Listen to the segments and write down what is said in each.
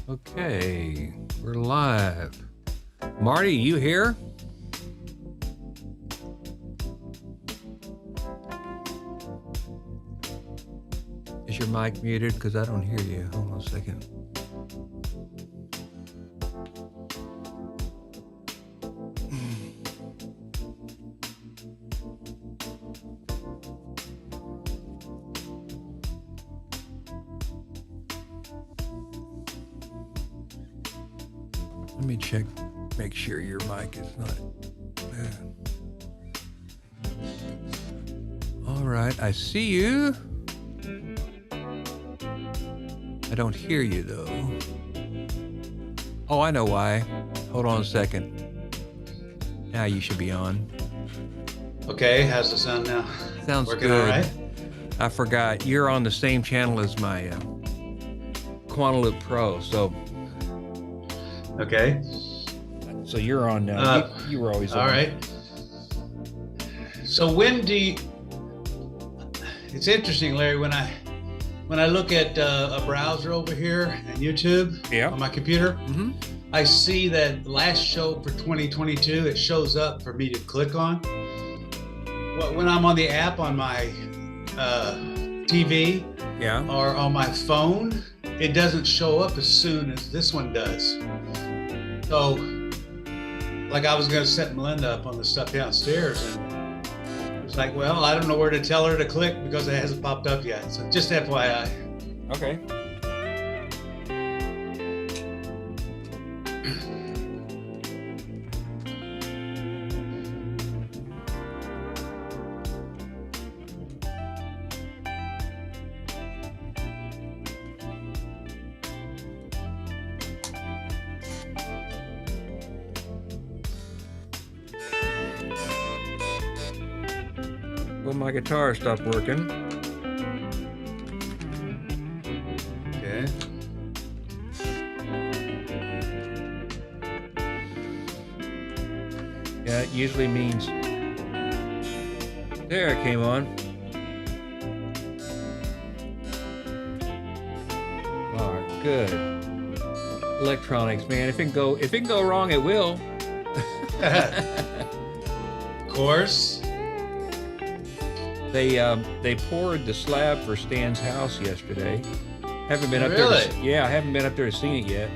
Okay, we're live. Marty, you here? Is your mic muted? Because I don't hear you. Hold on a second. Let me check, make sure your mic is not bad. All right, I see you. I don't hear you though. Oh, I know why. Hold on a second. Now you should be on. Okay, how's the sound now? Sounds Working good. all right? I forgot, you're on the same channel as my Quantaloop Pro, so Okay. you're on now. You were always on. All right. So when do you, it's interesting, Larry, when I look at a browser over here and YouTube on my computer, I see that last show for 2022, it shows up for me to click on. When I'm on the app on my TV or on my phone, it doesn't show up as soon as this one does. So, like I was going to set Melinda up on the stuff downstairs, and it's like, well, I don't know where to tell her to click because it hasn't popped up yet. So just FYI. Okay. Well, my guitar stopped working. Okay. Yeah, it usually means. There it came on. All right, good. Electronics, man. If it can go wrong, it will. Of course. They poured the slab for Stan's house yesterday. Haven't been up Really? there. I haven't been up there to see it yet.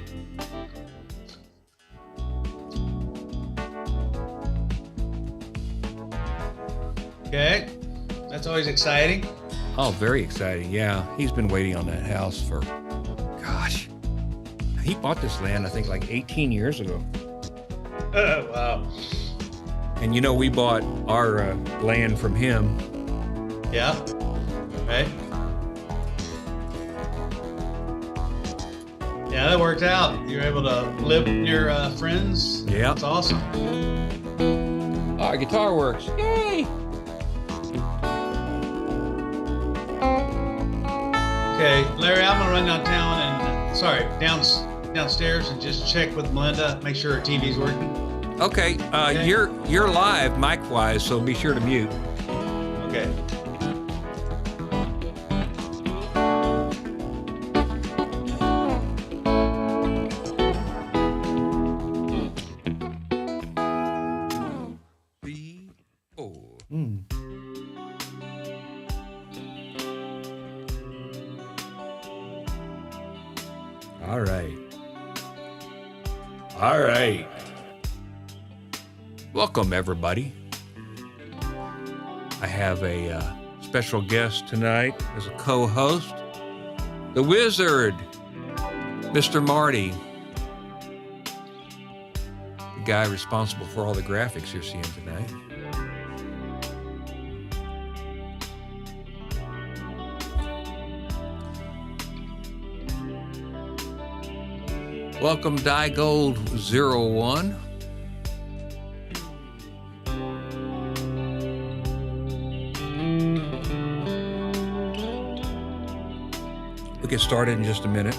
Okay. That's always exciting. Oh, very exciting. Yeah, he's been waiting on that house for, gosh, he bought this land I think like 18 years ago. Oh, wow. And we bought our land from him. Yeah. Right. Yeah, that worked out. You were able to live with your friends. Yeah. That's awesome. Our guitar works. Yay! Okay, Larry, I'm gonna run downstairs and just check with Melinda, make sure her TV's working. Okay, you're live mic-wise, so be sure to mute. Okay. All right. Welcome, everybody. I have a special guest tonight as a co-host, the Wizard, Mr. Marty, the guy responsible for all the graphics you're seeing tonight. Welcome, Diegold01. We'll get started in just a minute.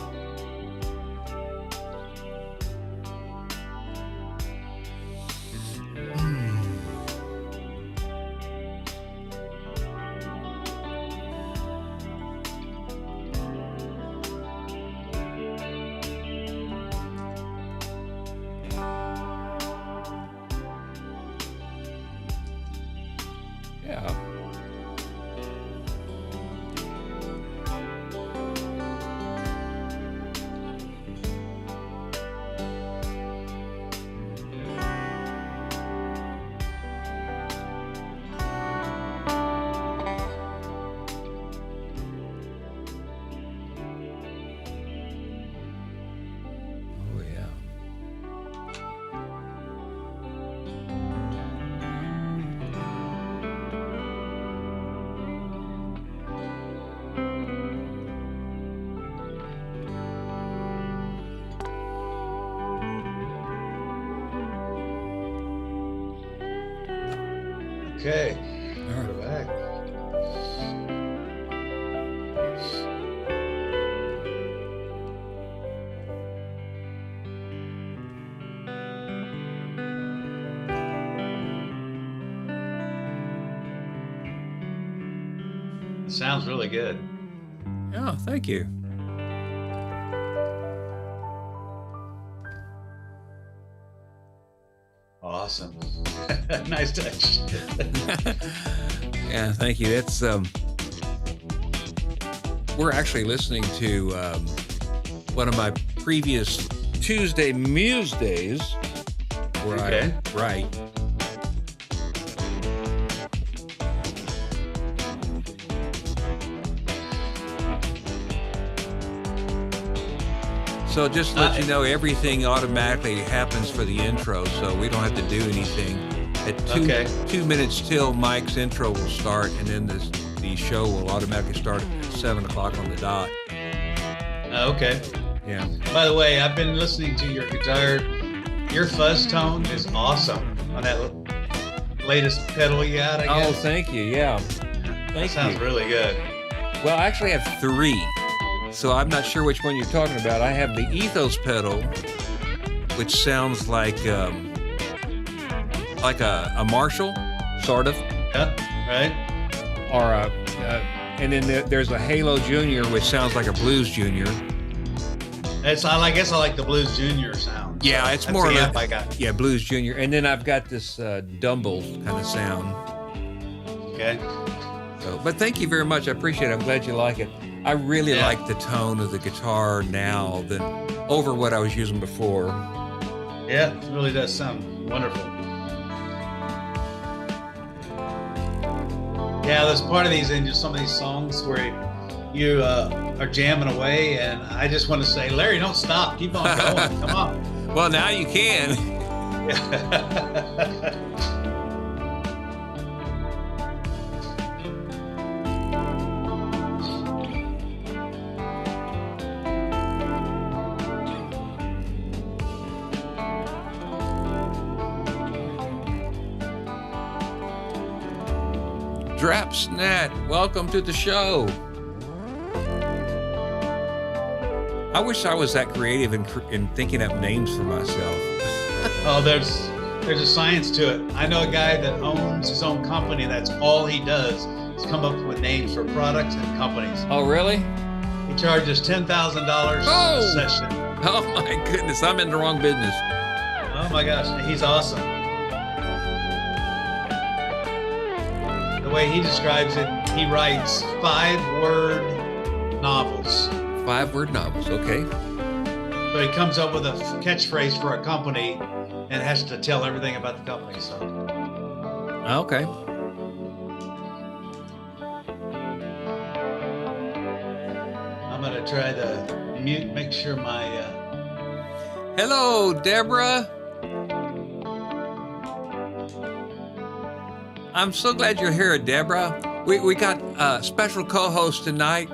Okay. All right. We're back. It sounds really good. Oh, thank you. Awesome. Nice touch. Yeah, thank you. That's we're actually listening to one of my previous Tuesday Muse days where I write. So just to let you know, everything automatically happens for the intro, so we don't have to do anything. At 2 minutes till, Mike's intro will start, and then the show will automatically start at 7 o'clock on the dot. Okay. Yeah. By the way, I've been listening to your guitar. Your fuzz tone is awesome on that latest pedal you got, I guess. Oh, thank you. Yeah. That sounds really good. Well, I actually have 3. So I'm not sure which one you're talking about. I have the Ethos pedal, which sounds like a Marshall, sort of. Yeah, right. Or and then there's a Halo Junior, which sounds like a Blues Junior. I guess I like the Blues Junior sound. Yeah, it's more of I got. Yeah, Blues Junior. And then I've got this Dumble kind of sound. Okay. So, but thank you very much. I appreciate it. I'm glad you like it. I really like the tone of the guitar now than over what I was using before. Yeah, it really does sound wonderful. Yeah, there's part of these in just some of these songs where you are jamming away, and I just want to say, Larry, don't stop. Keep on going. Come on. Well, now you can. Drapsnet, welcome to the show. I wish I was that creative in thinking up names for myself. Oh, there's a science to it. I know a guy that owns his own company. That's all he does is come up with names for products and companies. Oh, really? He charges $10,000 a session. Oh my goodness, I'm in the wrong business. Oh my gosh, he's awesome. The way he describes it, he writes 5-word novels. 5-word novels, okay. So he comes up with a catchphrase for a company and has to tell everything about the company. So. Okay. I'm gonna try to mute, make sure my. Hello, Deborah. I'm so glad you're here, Deborah. We got a special co-host tonight.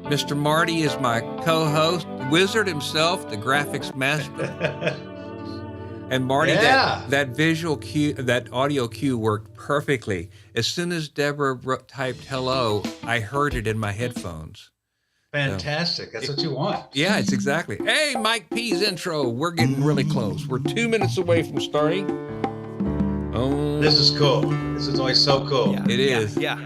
Mr. Marty is my co-host, Wizard himself, the graphics master. And Marty, that visual cue, that audio cue worked perfectly. As soon as Deborah typed hello, I heard it in my headphones. Fantastic. That's what you want. Yeah, it's exactly. Hey, Mike P's intro. We're getting really close. We're 2 minutes away from starting. Oh, this is cool. This is always so cool. Yeah, it is. Yeah.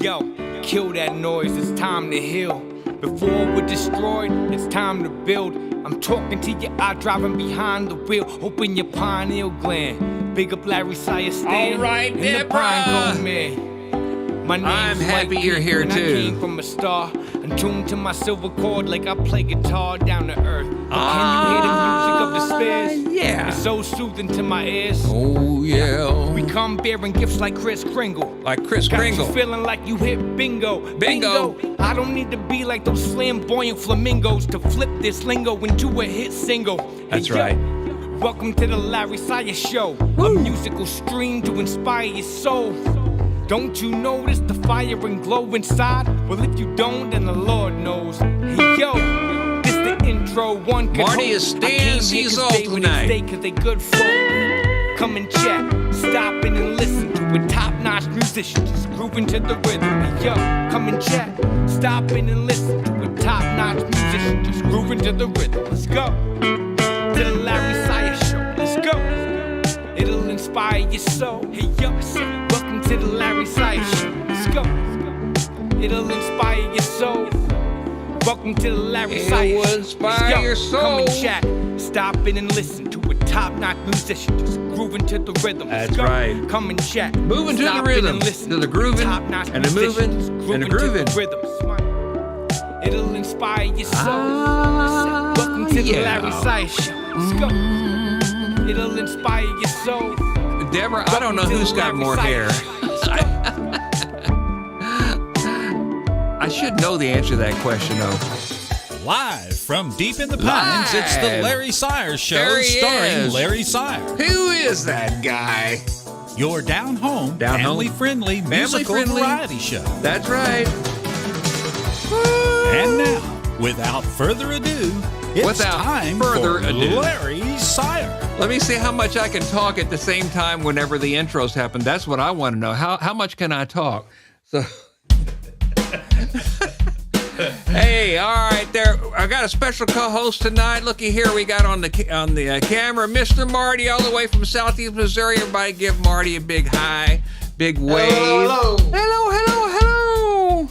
Yo, kill that noise. It's time to heal. Before we're destroyed, it's time to build. I'm talking to you, I driving behind the wheel. Open your pineal gland. Big up Larry Sire stand. All right, and Deborah. the pine cone man. My name's I'm happy Mike you're here and too. I came from a star, attuned to my silver cord like I play guitar down to earth. But can you hear the music of the spheres? Yeah. It's so soothing to my ears. Oh, yeah. We come bearing gifts like Kris Kringle. Like Kris Got Kringle. you feeling like you hit bingo. Bingo. I don't need to be like those flamboyant flamingos to flip this lingo into a hit single. That's Hey, yo, right. Welcome to the Larry Sire Show. A musical stream to inspire your soul. Don't you notice the fire and glow inside? Well, if you don't, then the Lord knows. Hey, yo, this the intro one could Marty hope. is I Stan came here Season 'cause they tonight. Stay 'cause they good folk. come and chat. Stopping and listen to a top-notch musician just grooving to the rhythm. Hey, yo, come and chat. Stopping and listen to a top-notch musician just grooving to the rhythm. Let's go to the Larry Sire Show. Let's go. It'll inspire your soul. Hey, yo, welcome to the Larry Sire Show. Let's go. It'll inspire your soul. Welcome to the Larry Sire Show. It'll inspire your soul. Come and chat. Stop in and listen to a top-notch musician just grooving to the rhythm. That's right. Come and chat. Moving to the rhythm, to the grooving, and the moving, and the grooving. It'll inspire your soul. Welcome to the Larry Sire Show. Let's go. It'll inspire your soul. Deborah, I don't know who's got more hair. I should know the answer to that question, though. Live from deep in the pines, it's the Larry Sire Show starring Larry Sire. Who is that guy? Your down-home, family-friendly musical variety show. That's right. And now, without further ado, it's time for Larry Sire. Let me see how much I can talk at the same time whenever the intros happen. That's what I want to know. How much can I talk? So... Hey, all right, there. I got a special co-host tonight. Looky here, we got on the camera, Mr. Marty, all the way from Southeast Missouri. Everybody, give Marty a big hi, big wave. Hello, hello, hello, hello, hello.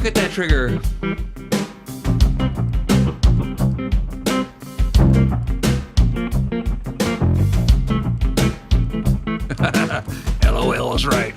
look at that trigger. LOL is right.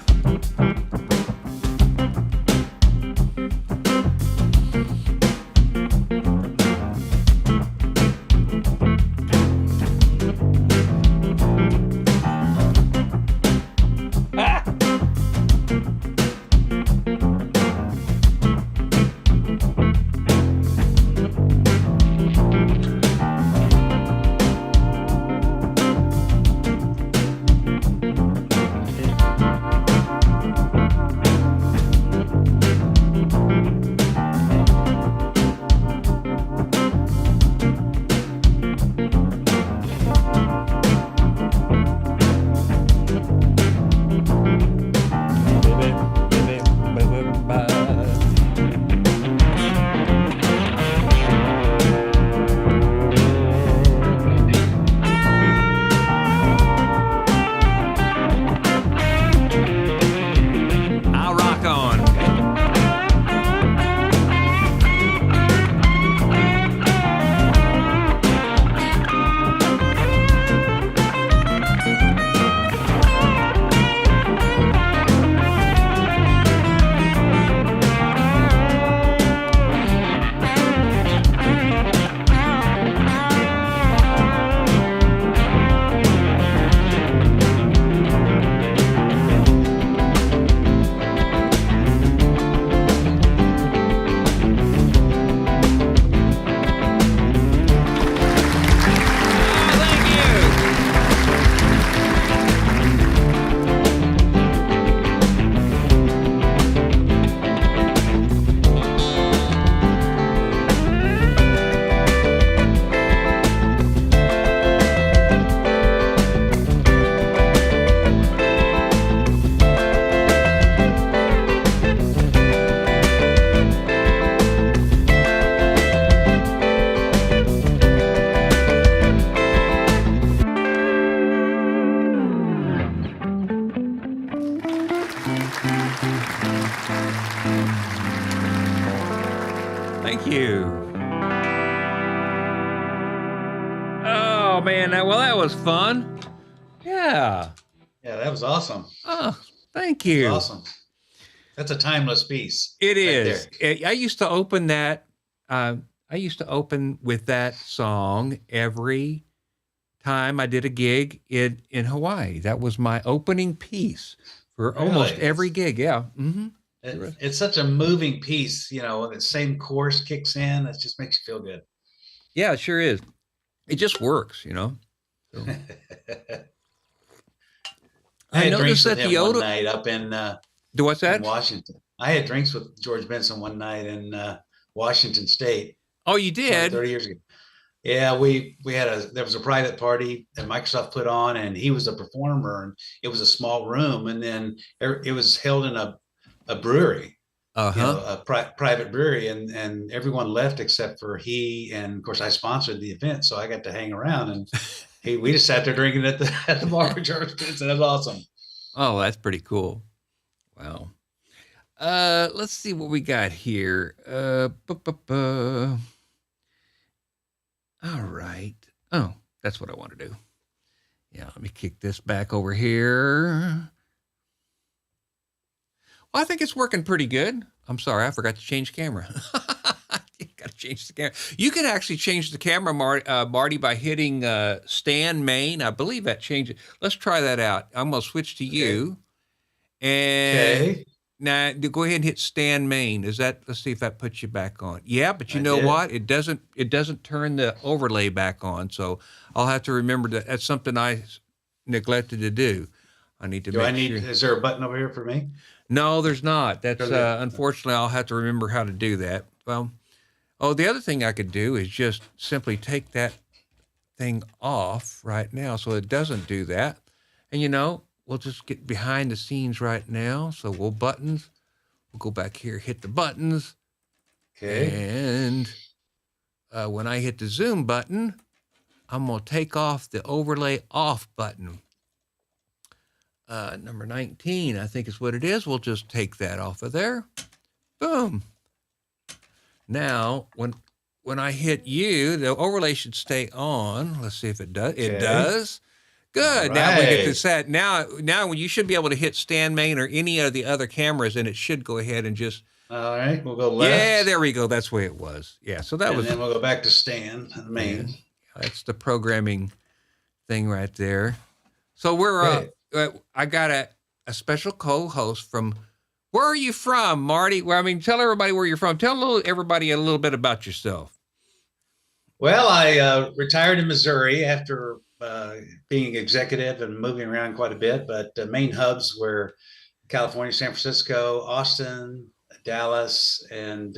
Thank you. Oh, man. Well, that was fun. Yeah. Yeah, that was awesome. Oh, thank you. Awesome. That's a timeless piece. It is. I used to open that. I used to open with that song every time I did a gig in Hawaii. That was my opening piece for almost every gig. Yeah. Mm-hmm. It's such a moving piece, you know, the same chorus kicks in. It just makes you feel good. Yeah, it sure is. It just works, you know. So. I had drinks with him one night up in what's that? In Washington. I had drinks with George Benson one night in Washington State. Oh, you did? 30 years ago. Yeah, there was a private party that Microsoft put on, and he was a performer, and it was a small room, and then it was held in a brewery, you know, a private brewery, and everyone left except for he, and of course I sponsored the event, so I got to hang around, and we just sat there drinking at the bar with George Benson. That was awesome. Oh, that's pretty cool. Wow. Let's see what we got here. All right. Oh, that's what I want to do. Yeah, let me kick this back over here. Well, I think it's working pretty good. I'm sorry, I forgot to change camera. Got to change the camera. You can actually change the camera, Marty, by hitting Stan Main. I believe that changed it. Let's try that out. I'm going to switch to you. And now go ahead and hit Stan Main. Let's see if that puts you back on. Yeah, but you know what? It doesn't turn the overlay back on. So I'll have to remember that. That's something I neglected to do. I need to make sure. Is there a button over here for me? No, there's not. That's unfortunately, I'll have to remember how to do that. Well, the other thing I could do is just simply take that thing off right now so it doesn't do that. And, you know, we'll just get behind the scenes right now. So we'll go back here, hit the buttons. Okay. And when I hit the zoom button, I'm going to take off the overlay off button. Number 19, I think is what it is. We'll just take that off of there. Boom. Now, when I hit you, the overlay should stay on. Let's see if it does. It does. Good. Right. Now we get to set. Now you should be able to hit stand main or any of the other cameras, and it should go ahead and just. All right, we'll go left. Yeah, there we go. That's the way it was. Yeah, so that was. And then we'll go back to stand main. Yeah, that's the programming thing right there. So we're. I got a special co-host from. Where are you from, Marty? Well, I mean, tell everybody where you're from. Tell everybody a little bit about yourself. Well, I retired in Missouri after being executive and moving around quite a bit, but the main hubs were California, San Francisco, Austin, Dallas, and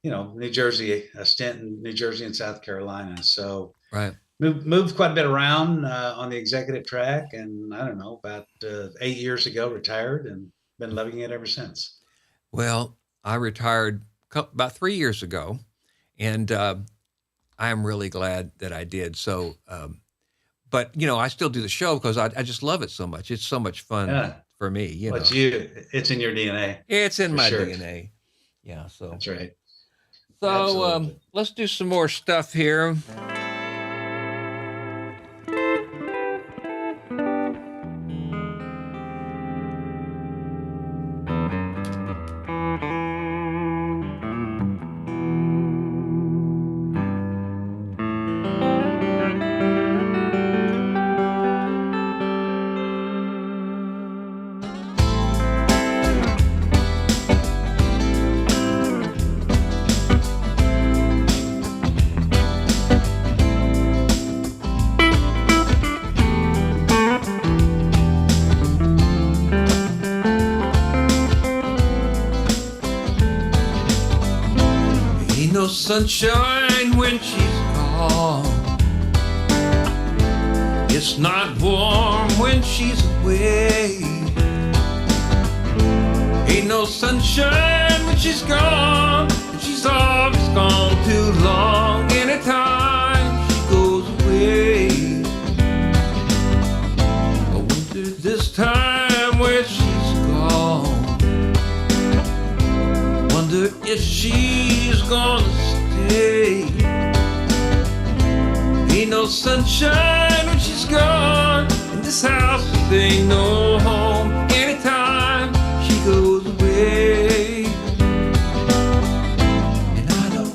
New Jersey, a stint in New Jersey and South Carolina. So moved quite a bit around on the executive track, and I don't know, about 8 years ago, retired and been loving it ever since. Well, I retired about 3 years ago, and I'm really glad that I did. So, but I still do the show because I just love it so much. It's so much fun for me. It's in your DNA. It's in my DNA. Yeah. So that's right. So let's do some more stuff here. Sunshine when she's gone. It's not warm when she's away. Ain't no sunshine when she's gone, and she's always gone too long. Anytime she goes away, I wonder this time where she's gone. Wonder if she's gonna ain't no sunshine when she's gone, and this house ain't no home anytime she goes away. And I know.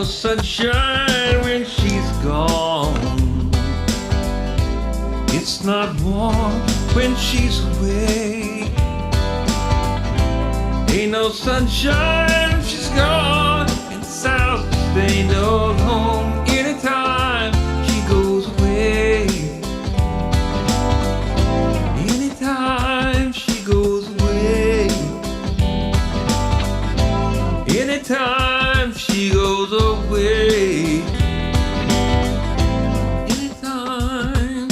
Sunshine when she's gone. It's not warm when she's away. Ain't no sunshine when she's gone, and the south ain't no home anytime she goes away. Anytime she goes away. Anytime she goes away. Anytime.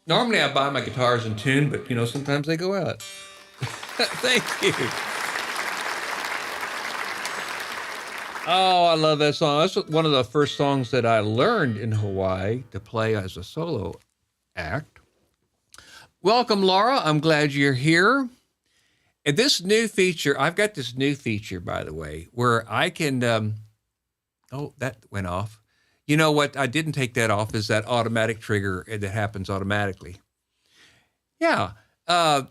Normally I buy my guitars in tune, but sometimes they go out. Thank you. Oh, I love that song. That's one of the first songs that I learned in Hawaii to play as a solo act. Welcome, Laura. I'm glad you're here. And this new feature, I've got this new feature, by the way, where I can, oh, that went off. You know what I didn't take that off is that automatic trigger that happens automatically. Yeah. I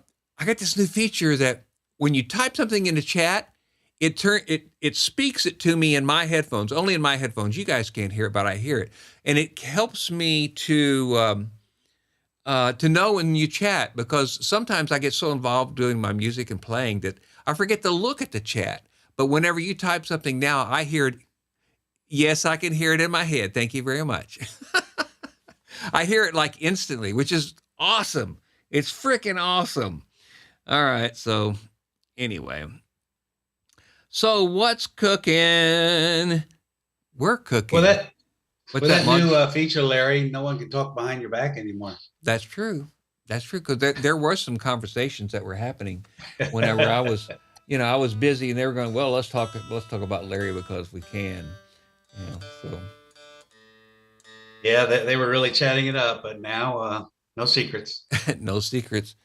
got this new feature that when you type something in the chat, it speaks it to me in my headphones, only in my headphones. You guys can't hear it, but I hear it. And it helps me to know when you chat, because sometimes I get so involved doing my music and playing that I forget to look at the chat. But whenever you type something now, I hear it. Yes, I can hear it in my head. Thank you very much. I hear it like instantly, which is awesome. It's freaking awesome. All right. So anyway. So what's cooking? We're cooking. Well, that new feature, Larry, no one can talk behind your back anymore. That's true. That's true. Because there were some conversations that were happening whenever I was, I was busy, and they were going, well, let's talk about Larry because we can. So. Yeah, they were really chatting it up, but now no secrets. No secrets.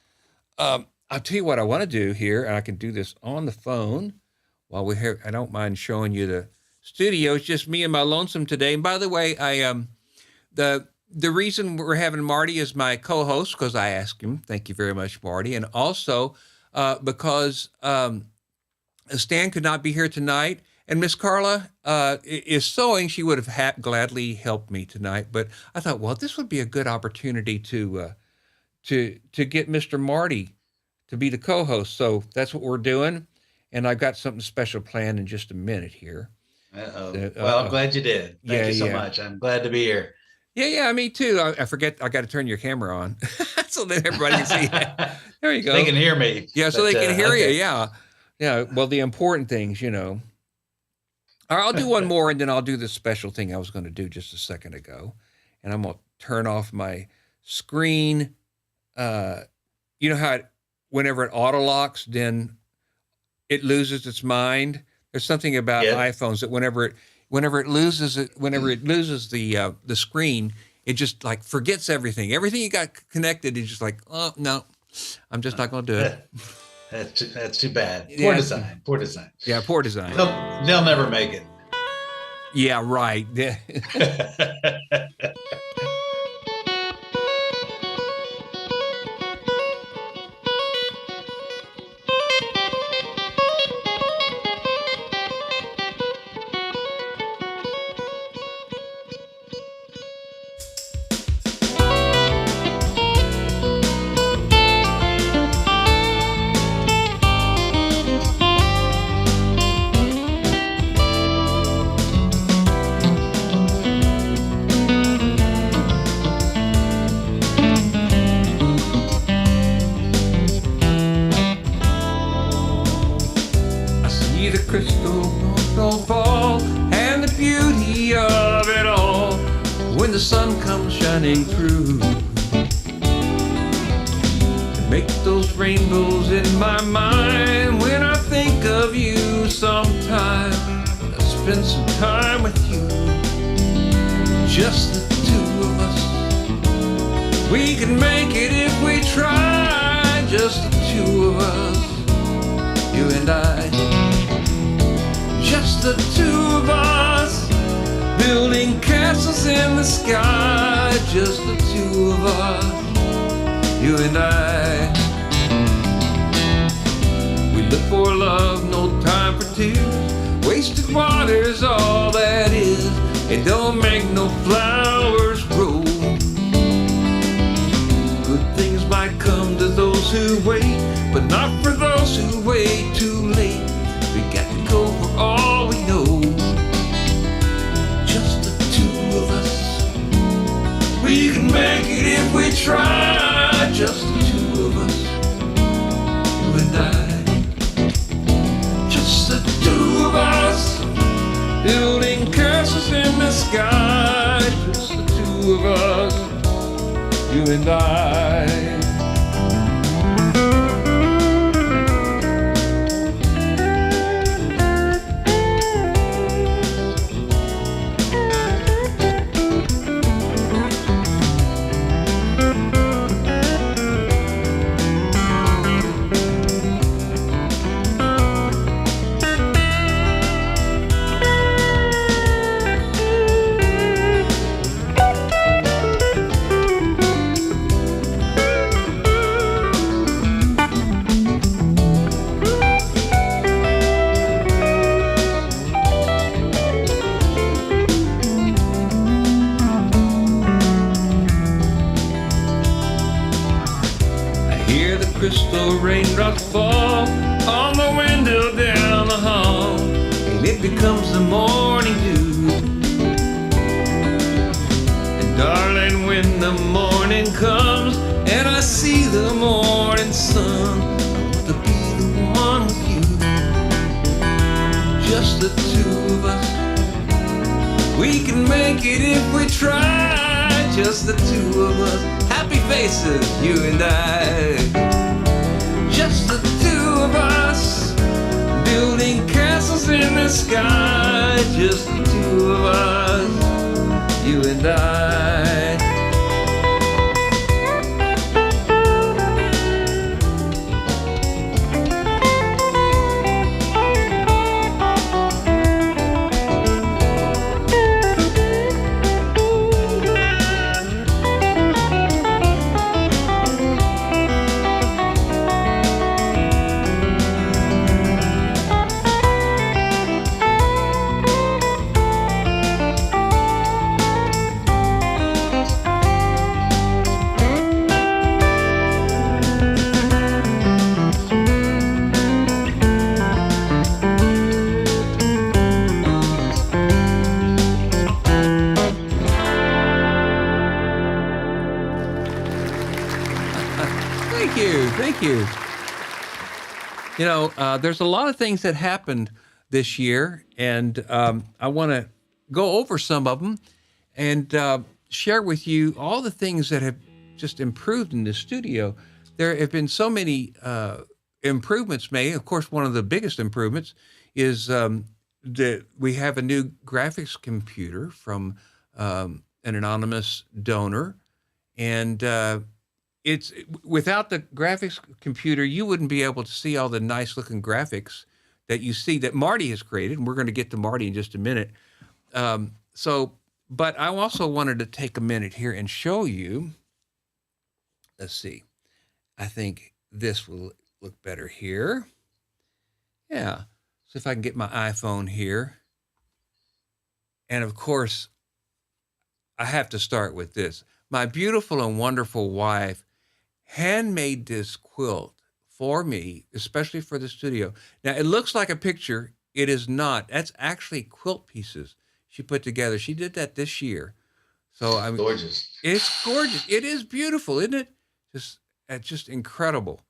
I'll tell you what I want to do here, and I can do this on the phone while we're here. I don't mind showing you the studio. It's just me and my lonesome today. And by the way, the reason we're having Marty as my co-host, because I asked him. Thank you very much, Marty. And also because Stan could not be here tonight. And Miss Carla is sewing. She would have gladly helped me tonight, but I thought, well, this would be a good opportunity to get Mr. Marty to be the co-host. So that's what we're doing, and I've got something special planned in just a minute here. Well, I'm glad you did. Thank you so much. I'm glad to be here. Yeah, me too. I forget. I got to turn your camera on so that everybody can see it. There you go. They can hear me. Yeah, so they can hear you. Yeah. Well, the important things, I'll do one more, and then I'll do this special thing I was going to do just a second ago. And I'm going to turn off my screen. You know how whenever it auto locks, then it loses its mind. There's something about iPhones that whenever it loses the screen, it just like forgets everything. Everything you got connected is just like, oh no, I'm just not going to do it. That's too bad. Poor design. Yeah, poor design. They'll never make it. Yeah, right. Through to make those rainbows in my mind when I think of you sometime. I spend some time with you, just the two of us. We can make it if we try, just the two of us, you and I. Just the two of us, building castles in the sky, just the two of us, you and I. We look for love, no time for tears. Wasted water's all that is. It don't make no flowers grow. Good things might come to those who wait, but not for those who wait too late. We got to go for all we know. We can make it if we try, just the two of us, you and I. Just the two of us, building castles in the sky, just the two of us, you and I. Crystal raindrops fall on the window down the hall, and it becomes the morning dew. And darling, when the morning comes and I see the morning sun, I want to be the one with you, just the two of us. We can make it if we try, just the two of us. Happy faces, you and I. Just the two of us, building castles in the sky. Just the two of us, you and I. Thank you. You know, there's a lot of things that happened this year, and I want to go over some of them and share with you all the things that have just improved in the studio. There have been so many improvements made. Of course, one of the biggest improvements is that we have a new graphics computer from an anonymous donor, and it's without the graphics computer, you wouldn't be able to see all the nice looking graphics that you see that Marty has created. And we're going to get to Marty in just a minute. But I also wanted to take a minute here and show you. Let's see. I think this will look better here. Yeah. So if I can get my iPhone here. And of course, I have to start with this. My beautiful and wonderful wife handmade this quilt for me, especially for the studio. Now, it looks like a picture. It is not. That's actually quilt pieces she put together. She did that this year. So I mean, gorgeous. It's gorgeous. It is beautiful, isn't it? Just incredible.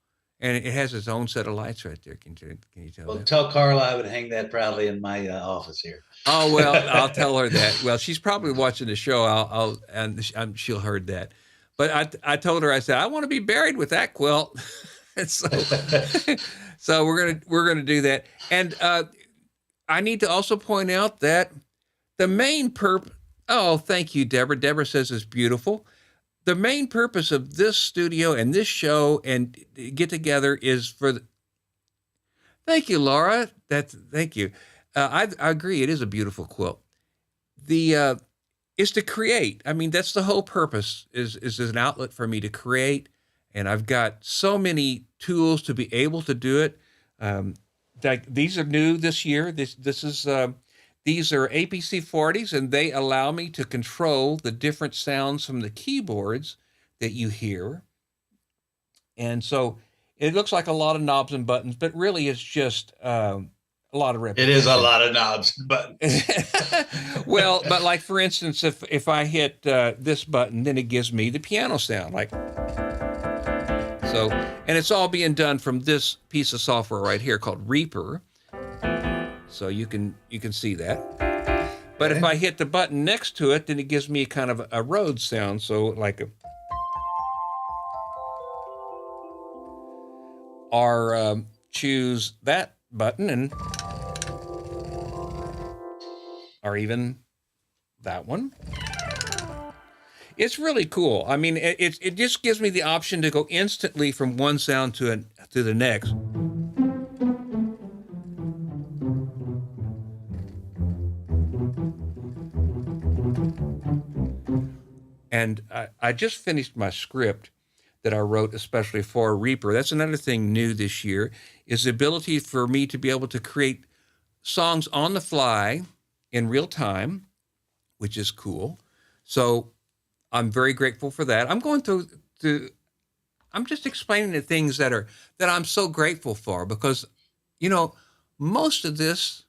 And it has its own set of lights right there. Can you tell? Well, that? tell Carla I would hang that proudly in my office here. Oh well, I'll tell her that. Well, she's probably watching the show. She'll heard that. But I told her, I said, I want to be buried with that quilt. And so we're gonna do that. And I need to also point out that the main purpose. Oh, thank you, Deborah. Deborah says it's beautiful. The main purpose of this studio and this show and get together is for. Thank you, Laura. Thank you. I agree. It is a beautiful quilt. Is to create. I mean, that's the whole purpose. Is an outlet for me to create, and I've got so many tools to be able to do it. These are new this year. These are APC 40s, and they allow me to control the different sounds from the keyboards that you hear. And so it looks like a lot of knobs and buttons, but really it's just a lot of repetition. It is a lot of knobs and buttons. Well, but like for instance, if I hit this button, then it gives me the piano sound, like so. And it's all being done from this piece of software right here called Reaper. So you can see that. But if I hit the button next to it, then it gives me kind of a Rhodes sound. So like a. or choose that button, or even that one. It's really cool. I mean, it just gives me the option to go instantly from one sound to the next. And I just finished my script that I wrote especially for Reaper. That's another thing new this year, is the ability for me to be able to create songs on the fly in real time, which is cool. So I'm very grateful for that. I'm going I'm just explaining the things that I'm so grateful for, because, most of this,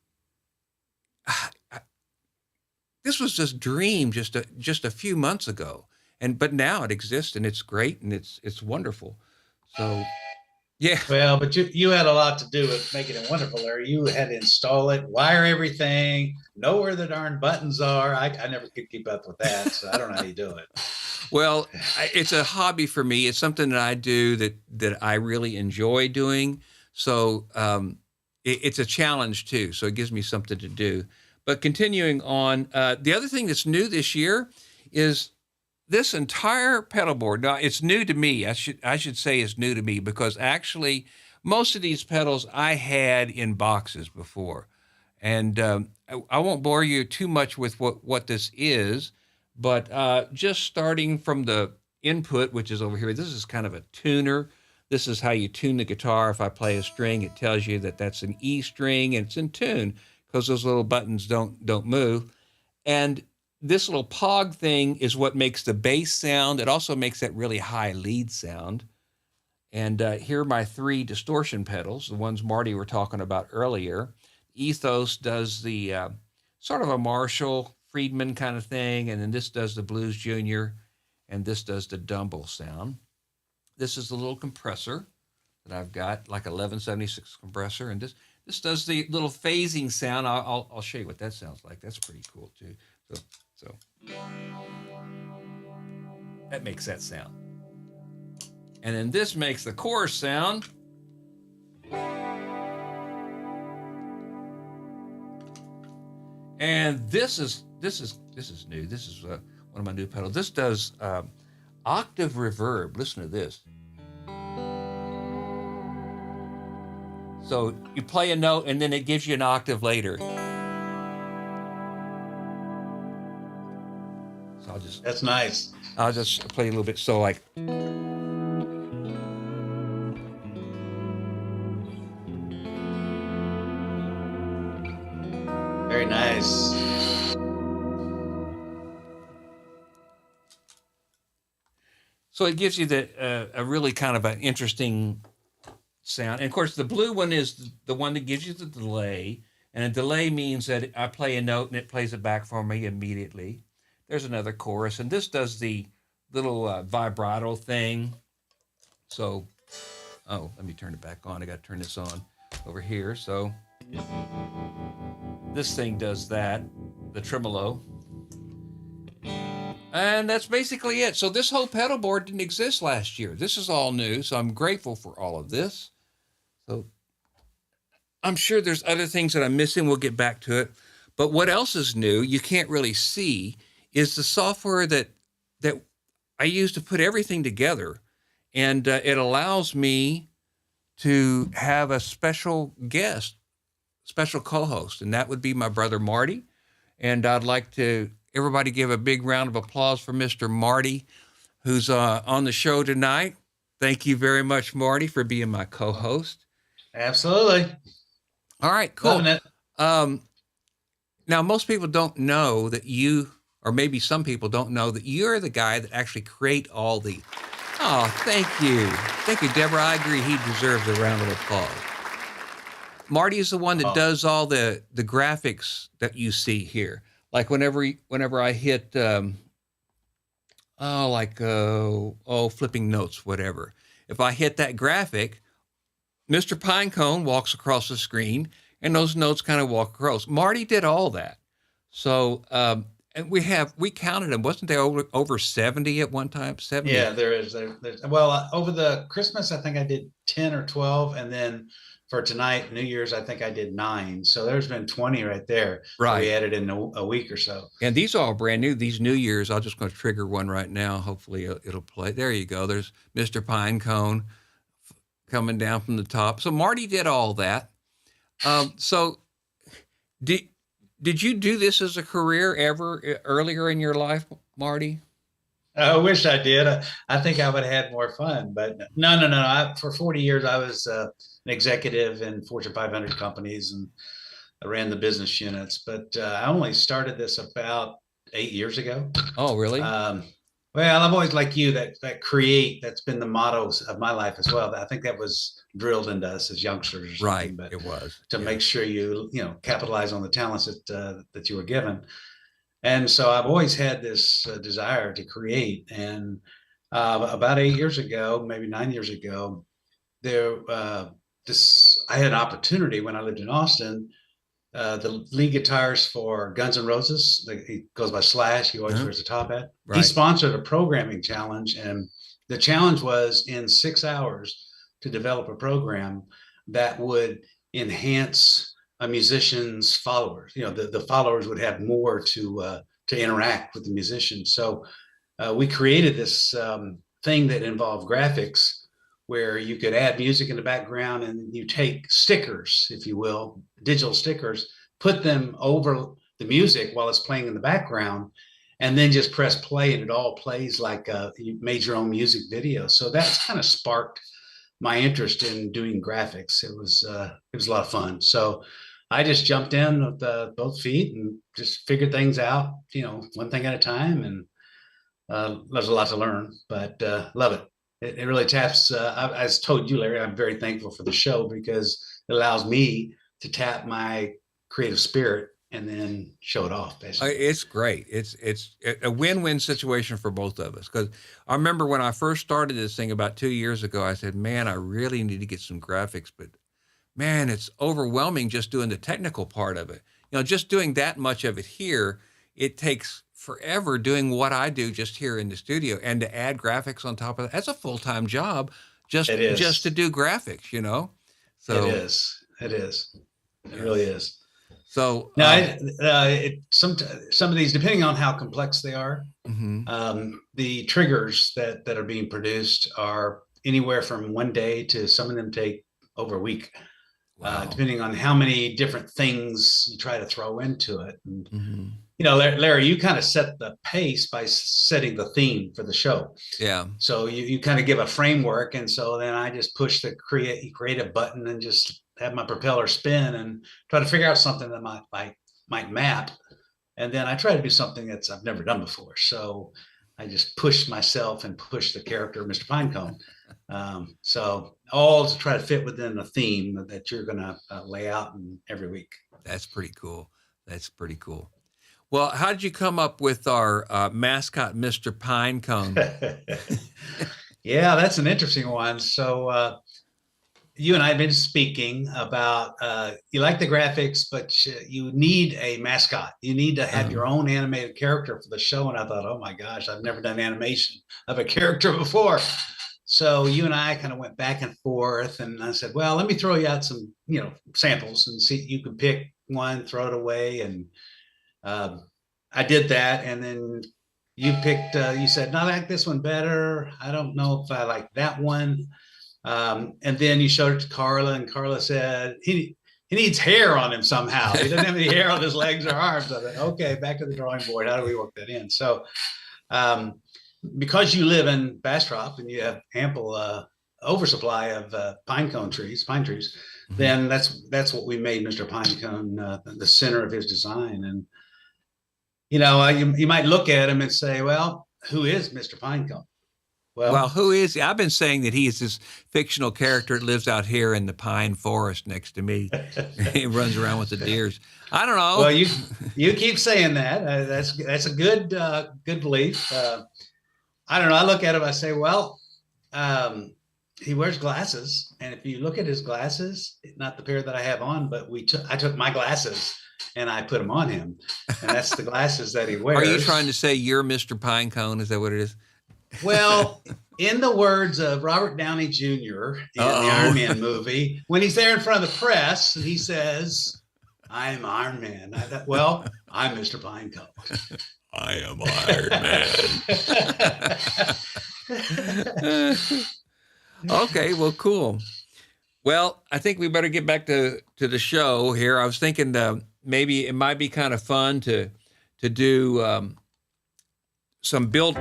this was just dream just a few months ago. But now it exists, and it's great, and it's wonderful. So, yeah. Well, but you had a lot to do with making it wonderful, Larry. You had to install it, wire everything, know where the darn buttons are. I never could keep up with that, so I don't know how you do it. Well, it's a hobby for me. It's something that I do that I really enjoy doing. So it's a challenge too. So it gives me something to do. But continuing on, the other thing that's new this year is this entire pedal board. Now, it's new to me. I should say it's new to me, because actually most of these pedals I had in boxes before. And I won't bore you too much with what this is, but just starting from the input, which is over here, this is kind of a tuner. This is how you tune the guitar. If I play a string, it tells you that that's an E string and it's in tune, because those little buttons don't move. And this little pog thing is what makes the bass sound. It also makes that really high lead sound. And here are my 3 distortion pedals, the ones Marty were talking about earlier. Ethos does the sort of a Marshall Friedman kind of thing, and then this does the Blues Junior, and this does the Dumble sound. This is the little compressor that I've got, like 1176 compressor, and this does the little phasing sound. I'll show you what that sounds like. That's pretty cool too. So that makes that sound. And then this makes the chorus sound. And this is new. This is one of my new pedals. This does octave reverb. Listen to this. So you play a note and then it gives you an octave later. So That's nice. I'll just play a little bit. So like. Very nice. So it gives you a really kind of an interesting sound. And of course, the blue one is the one that gives you the delay. And a delay means that I play a note and it plays it back for me immediately. There's another chorus. And this does the little vibrato thing. So, let me turn it back on. I got to turn this on over here. So this thing does that, the tremolo. And that's basically it. So this whole pedal board didn't exist last year. This is all new, so I'm grateful for all of this. So I'm sure there's other things that I'm missing. We'll get back to it. But what else is new, you can't really see, is the software that I use to put everything together. And it allows me to have a special guest, special co-host, and that would be my brother Marty. And I'd like to everybody give a big round of applause for Mr. Marty, who's on the show tonight. Thank you very much, Marty, for being my co-host. Absolutely. All right, cool. Loving it. Now, most people don't know that you, or maybe some people don't know that you're the guy that actually create all the. Oh, thank you. Thank you, Deborah. I agree. He deserves a round of applause. Marty is the one that does all the graphics that you see here. Like whenever I hit, flipping notes, whatever. If I hit that graphic, Mr. Pinecone walks across the screen, and those notes kind of walk across. Marty did all that. So And we counted them. Wasn't there over 70 at one time? 70. Yeah, there is. Well, over the Christmas, I think I did 10 or 12. And then for tonight, New Year's, I think I did 9. So there's been 20 right there. Right. We added in a week or so. And these are all brand new. These New Year's, I'm just going to trigger one right now. Hopefully it'll play. There you go. There's Mr. Pinecone coming down from the top. So Marty did all that. So did you do this as a career ever earlier in your life, Marty? I wish I did. I think I would have had more fun, but no. For 40 years, I was an executive in Fortune 500 companies, and I ran the business units. But I only started this about 8 years ago. Oh, really? Well, I'm always like you, that create. That's been the motto of my life as well. I think that was drilled into us as youngsters. Right. But it was to make sure you capitalize on the talents that you were given. And so I've always had this desire to create. And about 8 years ago, maybe 9 years ago, I had an opportunity when I lived in Austin. The lead guitarist for Guns N' Roses, he goes by Slash. He always wears a top hat. Right. He sponsored a programming challenge, and the challenge was in 6 hours to develop a program that would enhance a musician's followers. The followers would have more to interact with the musician. So we created this thing that involved graphics, where you could add music in the background, and you take stickers, if you will, digital stickers, put them over the music while it's playing in the background, and then just press play, and it all plays like you made your own music video. So that's kind of sparked my interest in doing graphics. It was a lot of fun. So I just jumped in with both feet and just figured things out, one thing at a time. And there's a lot to learn, but love it. It really taps. I told you, Larry, I'm very thankful for the show because it allows me to tap my creative spirit and then show it off, basically. It's great. It's a win-win situation for both of us. Because I remember when I first started this thing about 2 years ago, I said, man, I really need to get some graphics, but man, it's overwhelming just doing the technical part of it. Just doing that much of it here, it takes forever doing what I do just here in the studio, and to add graphics on top of that, that's a full-time job just to do graphics, So it is. It really is. So now, some of these, depending on how complex they are, the triggers that are being produced are anywhere from 1 day to some of them take over a week. Wow. Depending on how many different things you try to throw into it. And, Larry, you kind of set the pace by setting the theme for the show. Yeah. So you kind of give a framework. And so then I just push the create a button and just have my propeller spin and try to figure out something that might map. And then I try to do something I've never done before. So I just push myself and push the character of Mr. Pinecone. So all to try to fit within the theme that you're going to lay out every week. That's pretty cool. Well, how did you come up with our mascot, Mr. Pinecone? Yeah, that's an interesting one. So you and I have been speaking about you like the graphics, but you need a mascot. You need to have your own animated character for the show. And I thought, oh my gosh, I've never done animation of a character before. So you and I kind of went back and forth, and I said, well, let me throw you out some, samples and see, you can pick one, throw it away. And I did that. And then you picked, you said, no, I like this one better. I don't know if I like that one. And then you showed it to Carla, and Carla said, he needs hair on him somehow. He doesn't have any hair on his legs or arms. I said, okay, back to the drawing board. How do we work that in? So, because you live in Bastrop and you have ample oversupply of pine trees, then that's what we made Mr. Pinecone the center of his design. And you might look at him and say, well, who is Mr. Pinecone? Well, who is he? I've been saying that he is this fictional character that lives out here in the pine forest next to me. He runs around with the deers. I don't know. Well, you keep saying that. That's a good belief. I don't know. I look at him. I say, well, he wears glasses, and if you look at his glasses, not the pair that I have on, but I took my glasses and I put them on him. And that's the glasses that he wears. Are you trying to say you're Mr. Pinecone? Is that what it is? Well, in the words of Robert Downey Jr. in the Iron Man movie, when he's there in front of the press, he says, "I'm Iron Man." I thought, well, I'm Mr. Pinecone. I am Iron Man. Okay, well, cool. Well, I think we better get back to the show here. I was thinking maybe it might be kind of fun to do some build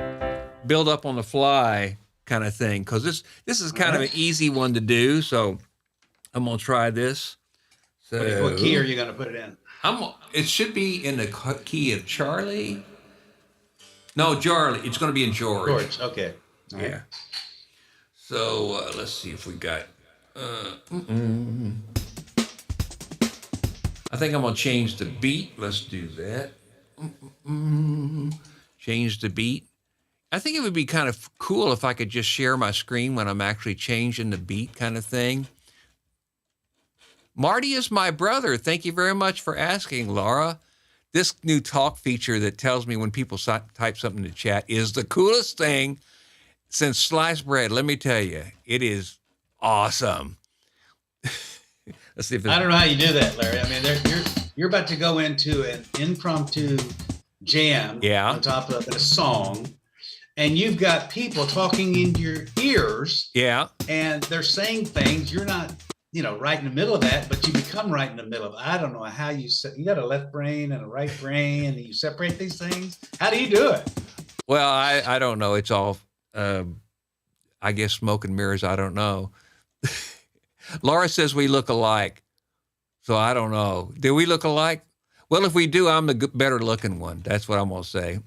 up on the fly kind of thing, because this is kind of an easy one to do. So I'm gonna try this. So what key are you gonna put it in? It should be in the key of Charlie. No, Charlie. It's gonna be in George. George. Okay. All right. Yeah. So let's see if we got. I think I'm gonna change the beat. Let's do that. Change the beat. I think it would be kind of cool if I could just share my screen when I'm actually changing the beat, kind of thing. Marty is my brother. Thank you very much for asking, Laura. This new talk feature that tells me when people type something in the chat is the coolest thing since sliced bread. Let me tell you, it is awesome. Let's see if I don't know how you do that, Larry. I mean, you're about to go into an impromptu jam on top of a song, and you've got people talking into your ears. Yeah. And they're saying things. You're not, right in the middle of that, but you become right in the middle of it. I don't know how you got a left brain and a right brain, and you separate these things. How do you do it? Well, I don't know. It's all, I guess, smoke and mirrors. I don't know. Laura says we look alike. So I don't know. Do we look alike? Well, if we do, I'm the better looking one. That's what I'm going to say.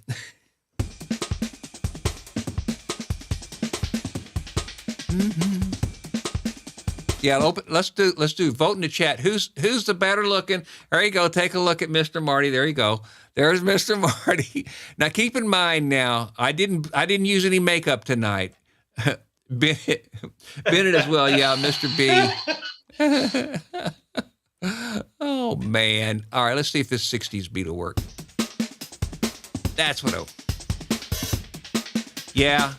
Yeah, let's do vote in the chat. Who's the better looking? There you go. Take a look at Mr. Marty. There you go. There's Mr. Marty. Now keep in mind I didn't use any makeup tonight. Bennett as well. Yeah, Mr. B. Oh man. All right, let's see if this 60s beat will work. That's what Yeah.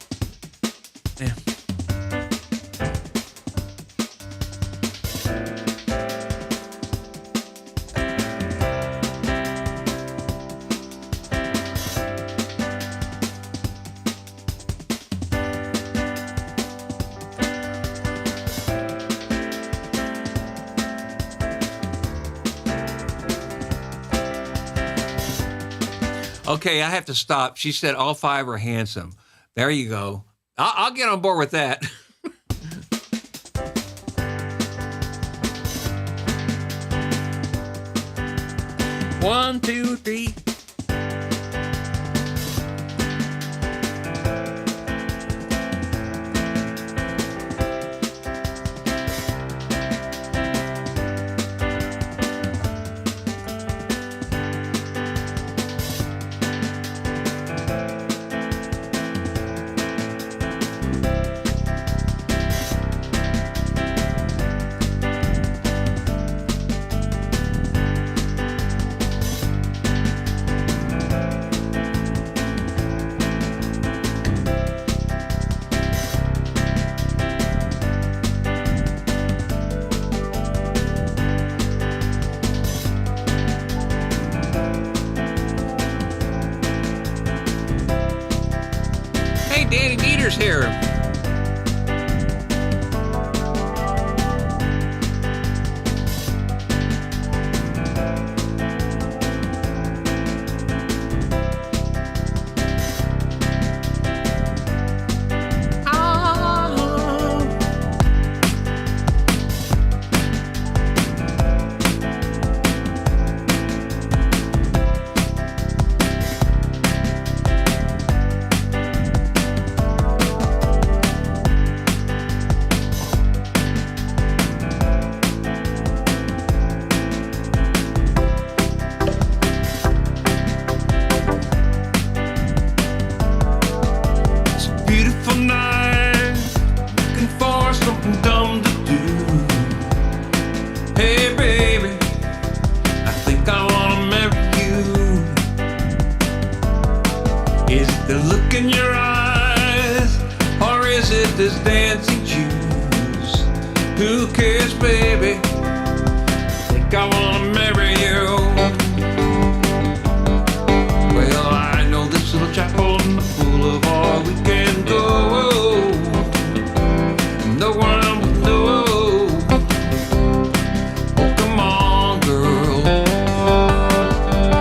Okay, I have to stop. She said all five are handsome. There you go. I'll get on board with that. 1, 2, 3. Danny Dieter's here. the look in your eyes, or is it this dancing juice? Who cares, baby? I think I wanna marry you. Well, I know this little chapel in the boulevard we can go. No one will know. Oh, come on, girl.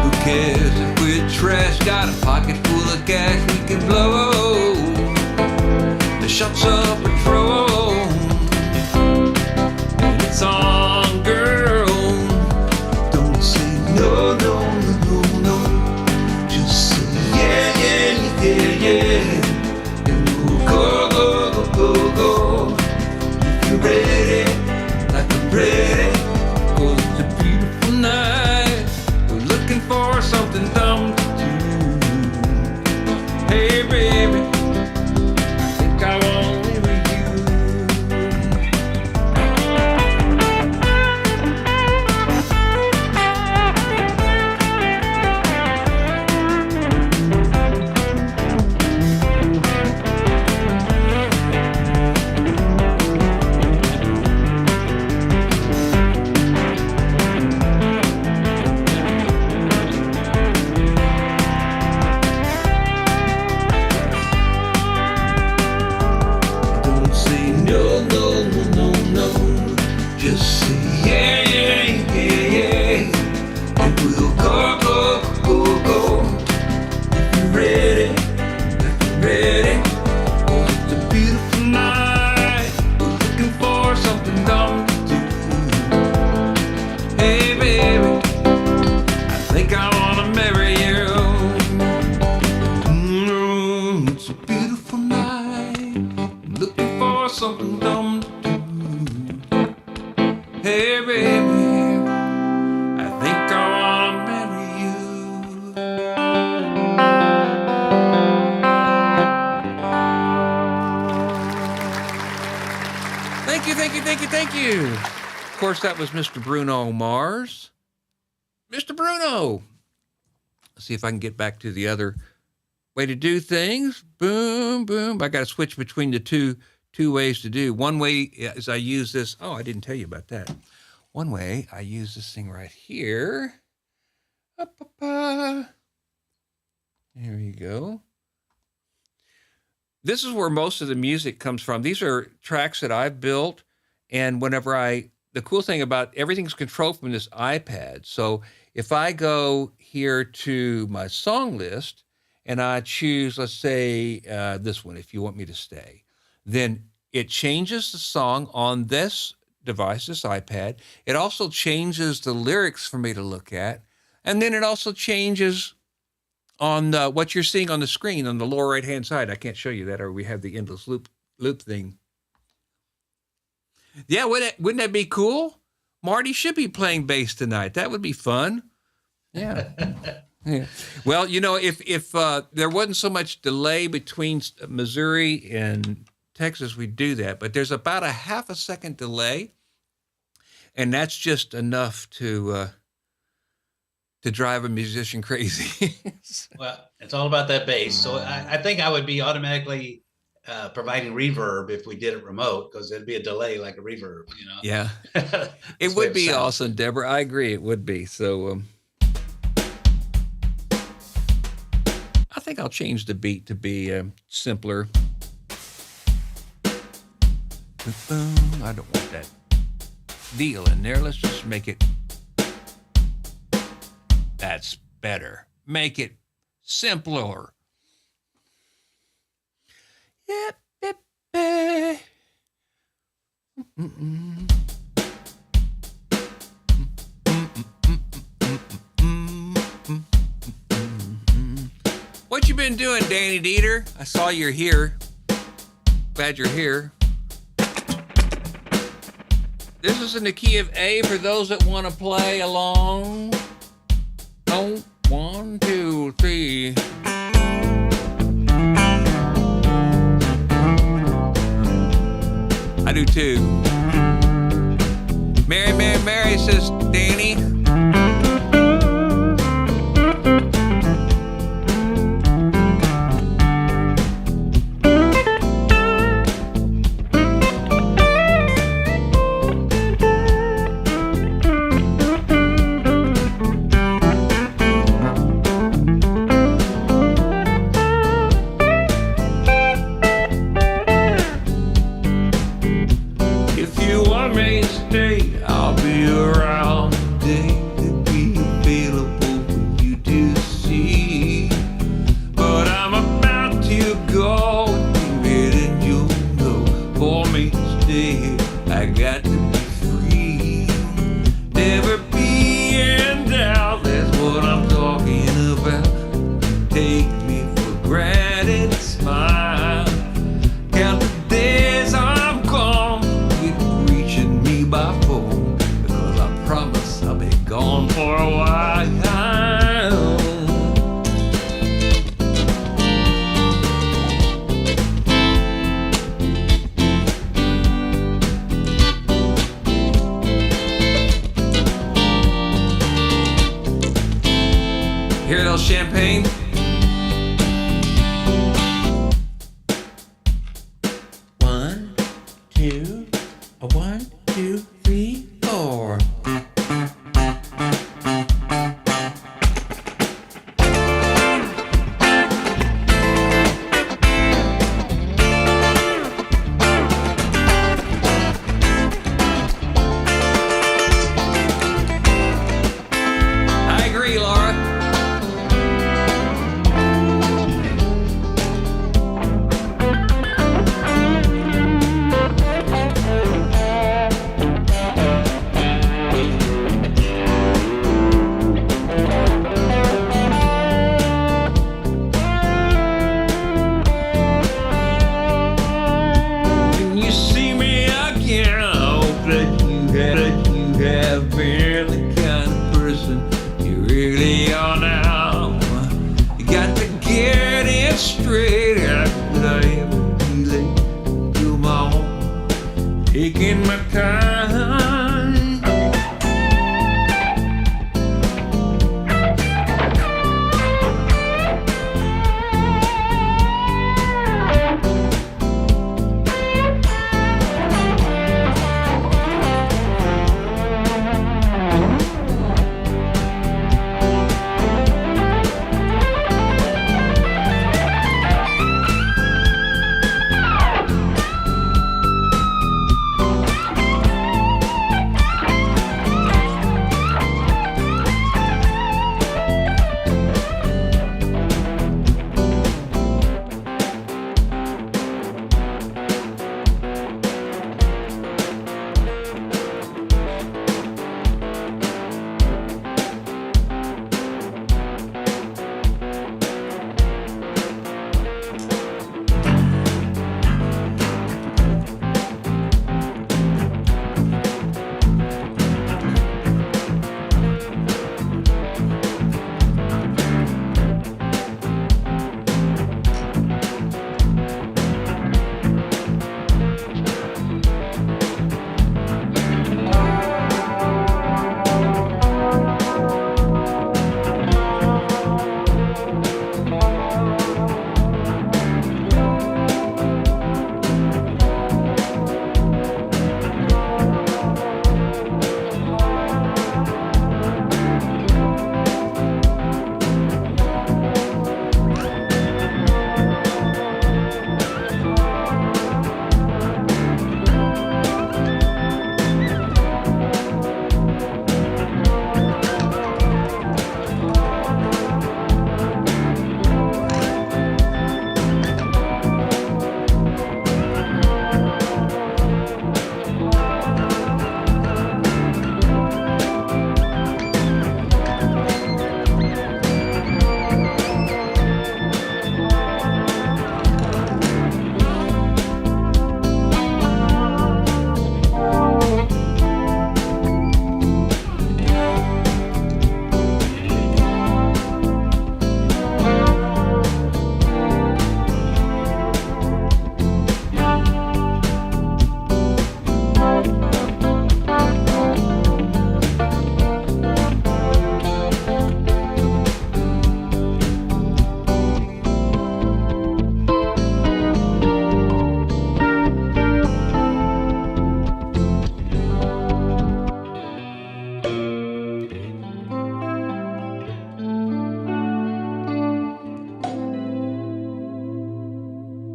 Who cares if we're trash? Got a pocket full of cash we can blow. The shots of patrol. And it's on, girl. Don't say no, no, no, no. Just say yeah, yeah, yeah, yeah. And we'll go, go, go, go. If you're ready, like I'm ready. 'Cause it's a beautiful night. We're looking for something dumb to do. Hey, baby, I think I wanna marry you. Don't say no, no, no, no, no. Just say yeah, yeah, yeah, yeah. And we'll go, go, go, go. If you're ready, if you're ready. Oh, it's a beautiful night. We're looking for something dumb to do. Hey, baby, I think I wanna marry you. It's a beautiful night. I'm looking for something dumb to do. Hey, baby, I think I wanna marry you. Thank you, thank you, thank you, thank you. Of course, that was Mr. Bruno Mars. Mr. Bruno. Let's see if I can get back to the other way to do things. Boom, boom. I got to switch between the two ways to do. One way is I use this. Oh, I didn't tell you about that. One way I use this thing right here. There you go. This is where most of the music comes from. These are tracks that I've built, and the cool thing about everything's controlled from this iPad. So if I go here to my song list and I choose, let's say, this one, if you want me to stay, then it changes the song on this device, this iPad. It also changes the lyrics for me to look at. And then it also changes on what you're seeing on the screen on the lower right-hand side. I can't show you that, or we have the endless loop thing. Yeah, wouldn't that be cool? Marty should be playing bass tonight. That would be fun. Yeah. Yeah. Well, you know, if there wasn't so much delay between Missouri and Texas, we'd do that. But there's about a half a second delay, and that's just enough to drive a musician crazy. Well, it's all about that bass. So I think I would be automatically providing reverb if we did it remote, because it'd be a delay like a reverb, you know? Yeah. It would be awesome, Deborah. I agree. It would be. So I think I'll change the beat to be simpler. I don't want that deal in there. Let's just make it. That's better. Make it simpler. Yep, yep, yep. What you been doing, Danny Dieter? I saw you're here. Glad you're here. This is in the key of A for those that want to play along. Oh, 1, 2, 3. I do too. Mary, Mary, Mary, says Danny. name. One, two, 1, 2, 3, 4. I agree, Laura. When you see me again, I hope that you have been the kind of person you really are now. You got to get it straight. How could I ever be late? Do my own, taking my time.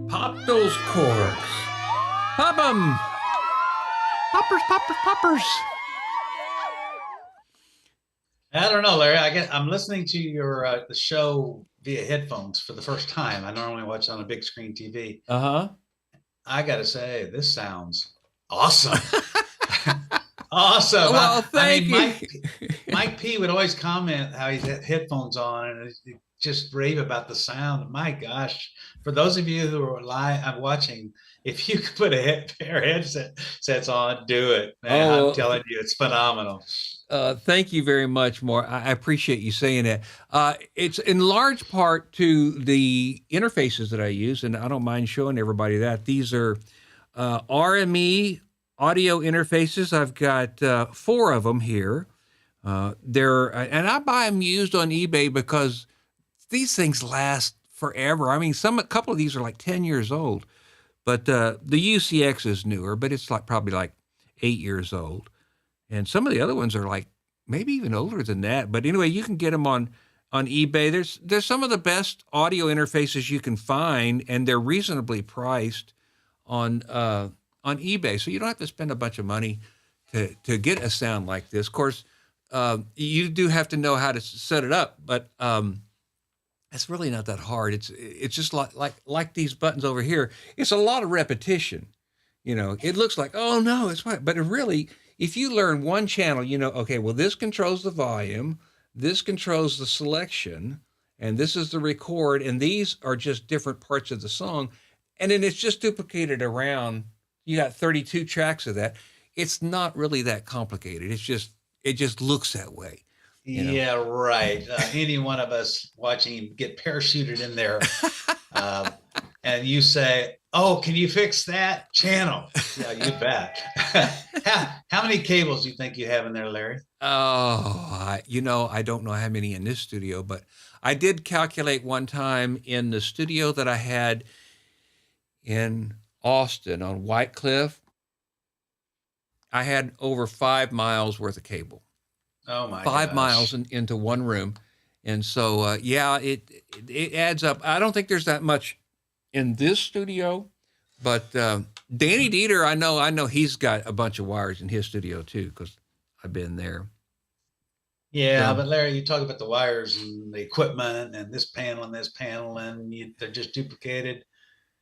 Pop those corks. Pop 'em. Poppers, poppers, poppers. I don't know, Larry. I'm listening to your the show via headphones for the first time. I normally watch on a big screen TV. Uh-huh. I got to say, this sounds awesome. Awesome. Well, thank you. Mike P would always comment how he's had headphones on and just rave about the sound. My gosh, for those of you who are live watching, if you could put a pair of headsets on, do it. Man, I'm telling you, it's phenomenal. Thank you very much, Moore. I appreciate you saying that. It's in large part to the interfaces that I use, and I don't mind showing everybody that. These are RME audio interfaces. I've got 4 of them here. And I buy them used on eBay because these things last forever. I mean, a couple of these are like 10 years old, but the UCX is newer, but it's probably like 8 years old. And some of the other ones are like maybe even older than that. But anyway, you can get them on eBay. There's some of the best audio interfaces you can find, and they're reasonably priced on eBay. So you don't have to spend a bunch of money to get a sound like this. Of course, you do have to know how to set it up, but it's really not that hard. It's just like these buttons over here. It's a lot of repetition. It looks like, oh no, it's fine, but it really, if you learn one channel, okay, well, this controls the volume, this controls the selection, and this is the record, and these are just different parts of the song, and then it's just duplicated around. You got 32 tracks of that. It's not really that complicated. It just looks that way. Yeah, right. Any one of us watching him get parachuted in there, and you say, "Oh, can you fix that channel?" Yeah, you bet. How many cables do you think you have in there, Larry? Oh, I don't know how many in this studio, but I did calculate one time in the studio that I had in Austin on White Cliff. I had over 5 miles worth of cable. Oh my! 5 miles into one room, and so it adds up. I don't think there's that much in this studio, but Danny Dieter, I know he's got a bunch of wires in his studio too, because I've been there. Yeah, but Larry, you talk about the wires and the equipment and this panel and they're just duplicated.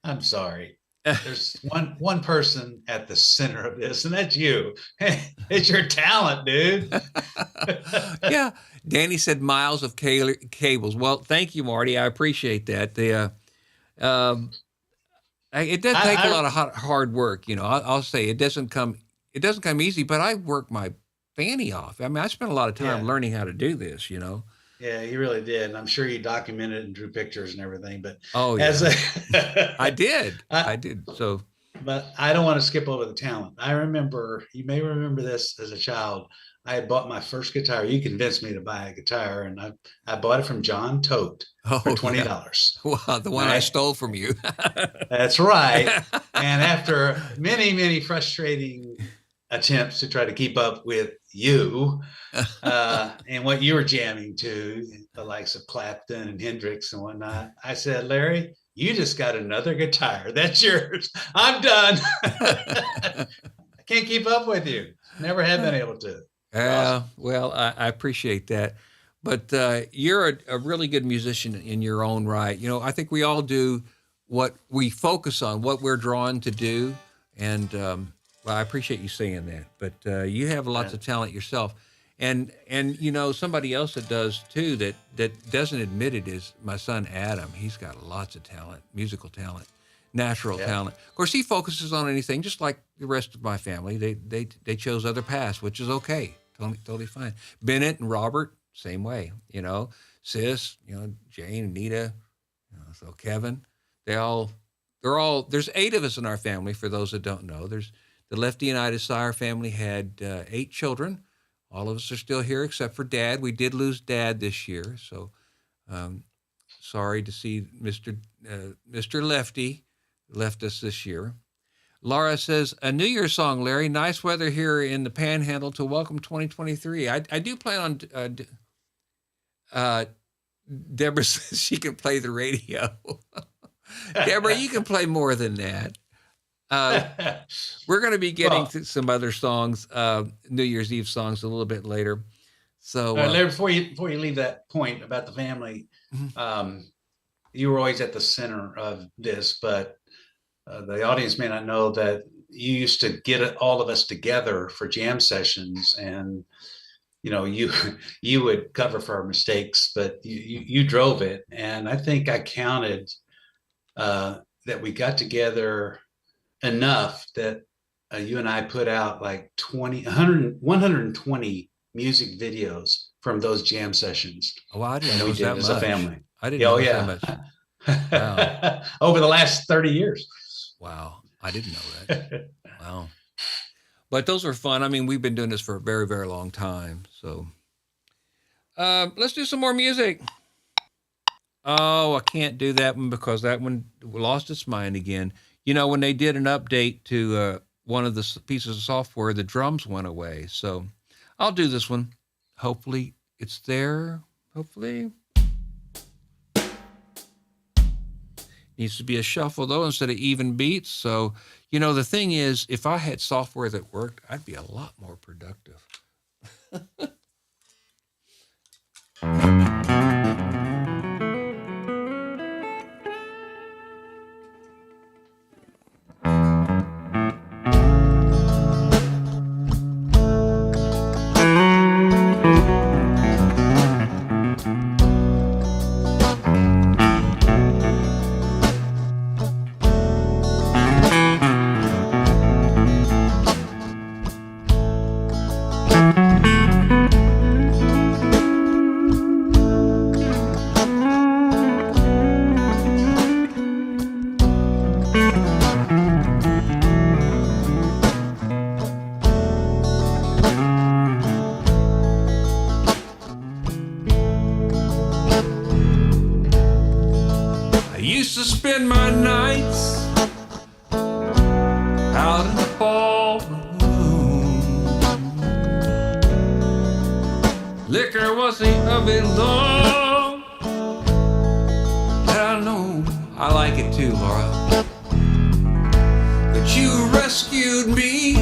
I'm sorry. There's one person at the center of this, and that's you. It's your talent, dude. Yeah, Danny said miles of cables. Well, thank you, Marty. I appreciate that. It does take a lot of hard work. I'll say it doesn't come easy, but I work my fanny off. I mean, I spent a lot of time learning how to do this. Yeah, you really did. And I'm sure you documented and drew pictures and everything. But I did. So, but I don't want to skip over the talent. I remember, you may remember this as a child. I had bought my first guitar. You convinced me to buy a guitar, and I bought it from John Tote for $20. Yeah. Wow, the one I stole from you. That's right. And after many, many frustrating attempts to try to keep up with you and what you were jamming to, the likes of Clapton and Hendrix and whatnot, I said, Larry, you just got another guitar. That's yours. I'm done. I can't keep up with you. Never have been able to. Awesome. Well, I appreciate that. But you're a really good musician in your own right. I think we all do what we focus on, what we're drawn to do. And well, I appreciate you saying that. But you have lots of talent yourself. And somebody else that does too, that doesn't admit it, is my son Adam. He's got lots of talent, musical talent, natural talent. Of course, he focuses on anything, just like the rest of my family. They chose other paths, which is okay, totally fine. Bennett and Robert, same way. Sis, Jane, Anita, so Kevin, they're all. There's 8 of us in our family. For those that don't know, there's the Lefty and Ida Sire family had 8 children. All of us are still here except for Dad. We did lose Dad this year, so sorry to see Mr. Lefty left us this year. Laura says, a New Year's song, Larry. Nice weather here in the Panhandle to welcome 2023. I do plan on. Deborah says she can play the radio. Deborah, you can play more than that. We're going to be getting to some other songs, New Year's Eve songs, a little bit later. So, Larry, before you leave that point about the family, you were always at the center of this, but the audience may not know that you used to get all of us together for jam sessions, and you would cover for our mistakes, but you drove it, and I think I counted that we got together enough that you and I put out like 120 music videos from those jam sessions. Oh, I didn't know that much. As a family. I didn't know that much. Wow. Over the last 30 years. Wow. I didn't know that. Wow. But those were fun. I mean, we've been doing this for a very, very long time. So let's do some more music. Oh, I can't do that one because that one lost its mind again. You know, when they did an update to one of the pieces of software, the drums went away. So I'll do this one. Hopefully it's there. Hopefully. Needs to be a shuffle, though, instead of even beats. So, you know, the thing is, if I had software that worked, I'd be a lot more productive. Used to spend my nights out in the ballroom. Liquor was the of it long. I know I like it too, Laura. But you rescued me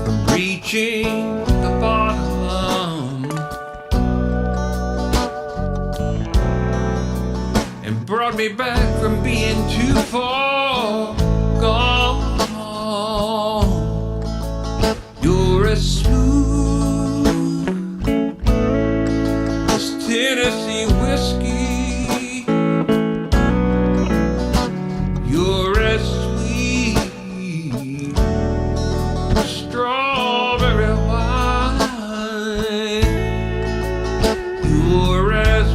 from reaching the bottom. Brought me back from being too far gone. You're as smooth as Tennessee whiskey. You're as sweet as strawberry wine. You're as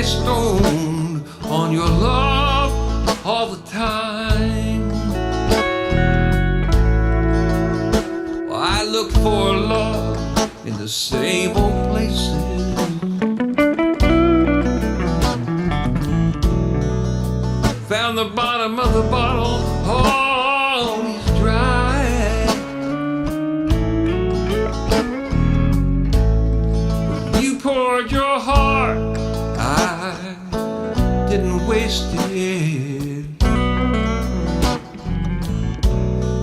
stoned on your love all the time. Well, I look for love in the same old places. Found the bottom of the bottle always dry. You poured your heart, I didn't waste it.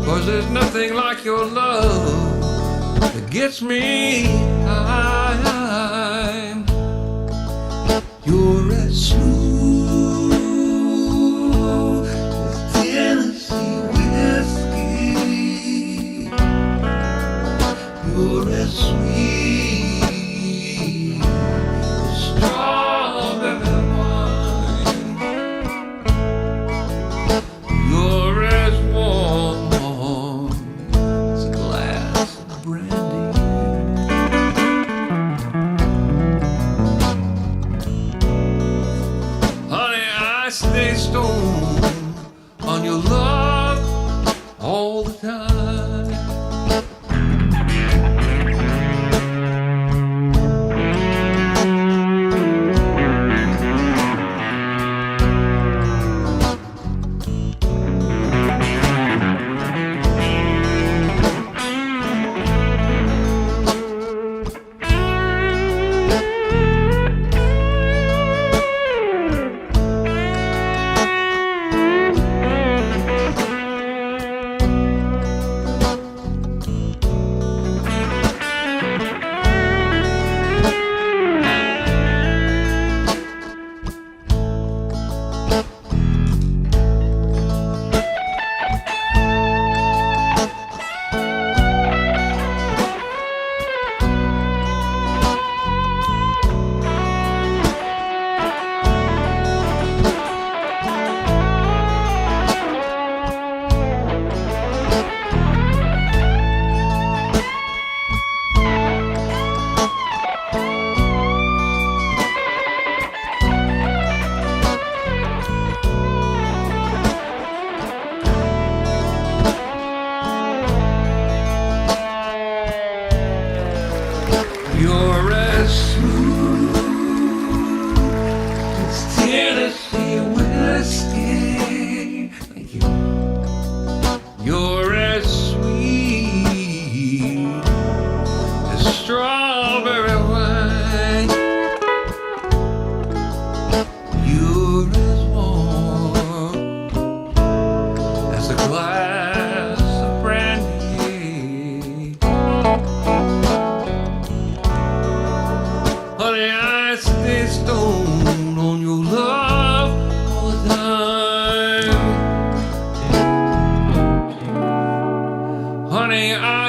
'Cause there's nothing like your love that gets me high. You're as smooth as Tennessee whiskey. You're as sweet as strawberry. You're as warm as a glass of brandy. Honey, I stay stoned on your love all the time.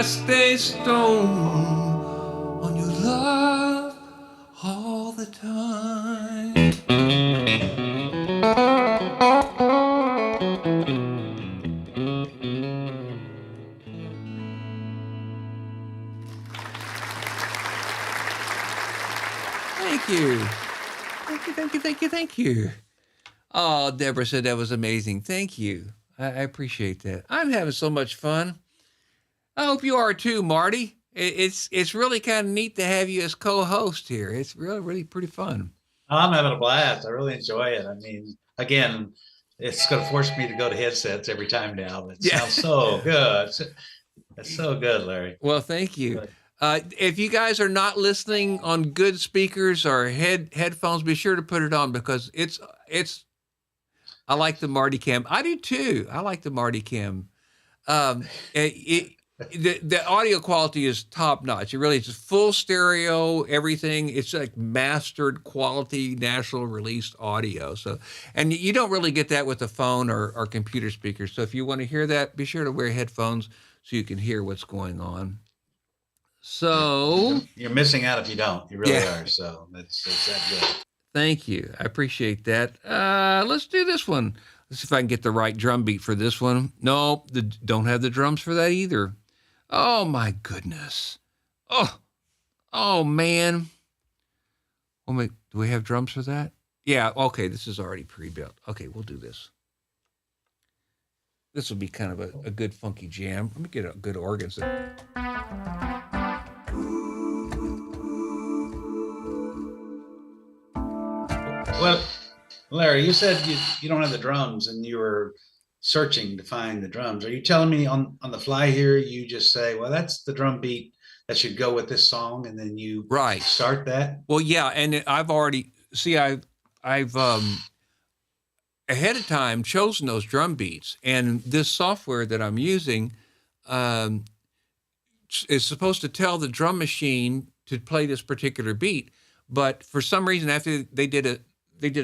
stay stoned on your love all the time. Thank you. Thank you. Oh, Deborah said that was amazing. Thank you. I appreciate that. I'm having so much fun. I hope you are too, Marty. It's really kind of neat to have you as co-host here. It's really pretty fun. I'm having a blast. I really enjoy it. I mean, again, it's going to force me to go to headsets every time now. It sounds so good. It's so good, Larry. Well, thank you. If you guys are not listening on good speakers or headphones, be sure to put it on because it's. I like the Marty Cam. I do too. I like the Marty Cam. The audio quality is top notch. It really is full stereo, everything. It's like mastered quality, national released audio. So, and you don't really get that with a phone or computer speakers. So if you want to hear that, be sure to wear headphones so you can hear what's going on. So you're missing out if you don't. You really are. So it's that good. Thank you. I appreciate that. Let's do this one. Let's see if I can get the right drum beat for this one. No, don't have the drums for that either. Oh my goodness. Oh man. Oh my, do we have drums for that? Yeah, okay, this is already pre-built. Okay, we'll do this. This will be kind of a good funky jam. Let me get a good organ. Well, Larry, you said you don't have the drums and you were searching to find the drums. Are you telling me on the fly here, you just say, well, that's the drum beat that should go with this song, and then you start that? Well, yeah, and I've already, I've ahead of time chosen those drum beats, and this software that I'm using is supposed to tell the drum machine to play this particular beat, but for some reason, after they did a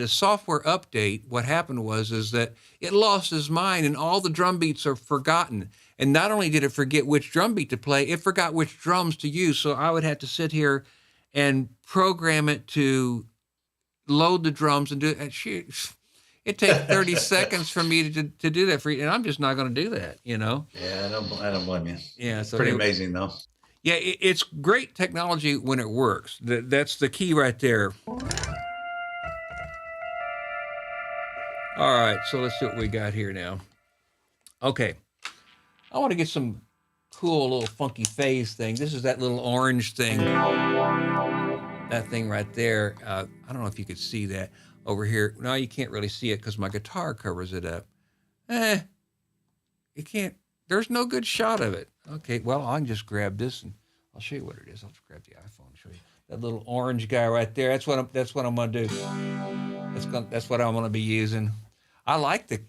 software update, what happened is that it lost its mind and all the drum beats are forgotten. And not only did it forget which drum beat to play, it forgot which drums to use. So I would have to sit here and program it to load the drums and do it. It takes 30 seconds for me to do that for you. And I'm just not going to do that, you know? Yeah, I don't blame you. Yeah. So pretty amazing though. Yeah. It's great technology when it works. That's the key right there. All right, so let's see what we got here now. Okay, I want to get some cool little funky phase thing. This is that little orange thing. That thing right there. I don't know if you could see that over here. No, you can't really see it because my guitar covers it up. You can't. There's no good shot of it. Okay, well, I can just grab this and I'll show you what it is. I'll just grab the iPhone and show you. That little orange guy right there. That's what I'm going to do. That's what I'm going to be using. I like the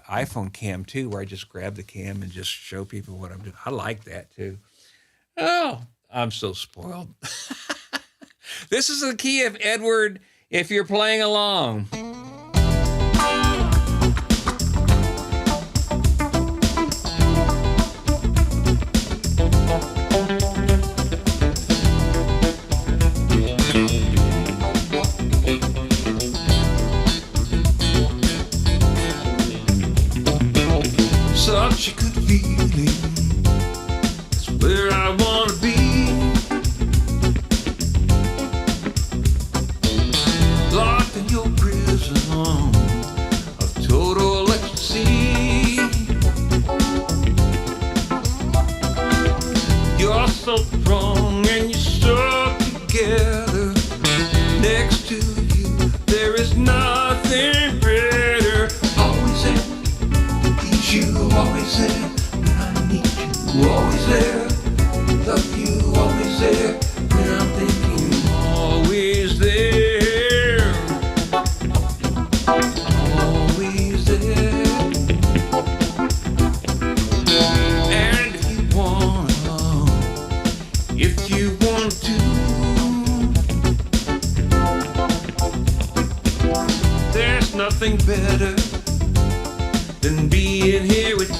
iPhone cam too, where I just grab the cam and just show people what I'm doing. I like that too. Oh, I'm so spoiled. This is the key of Edward if you're playing along. Such a good feeling, it's where I want to be. Locked in your prison of total ecstasy. You're so strong and you're stuck together. Next to you, there is nothing better. Always there. You always there when I need you, always there. Love you, always there when I'm thinking, always there. Always there. And if you want to, there's nothing better than being here with you.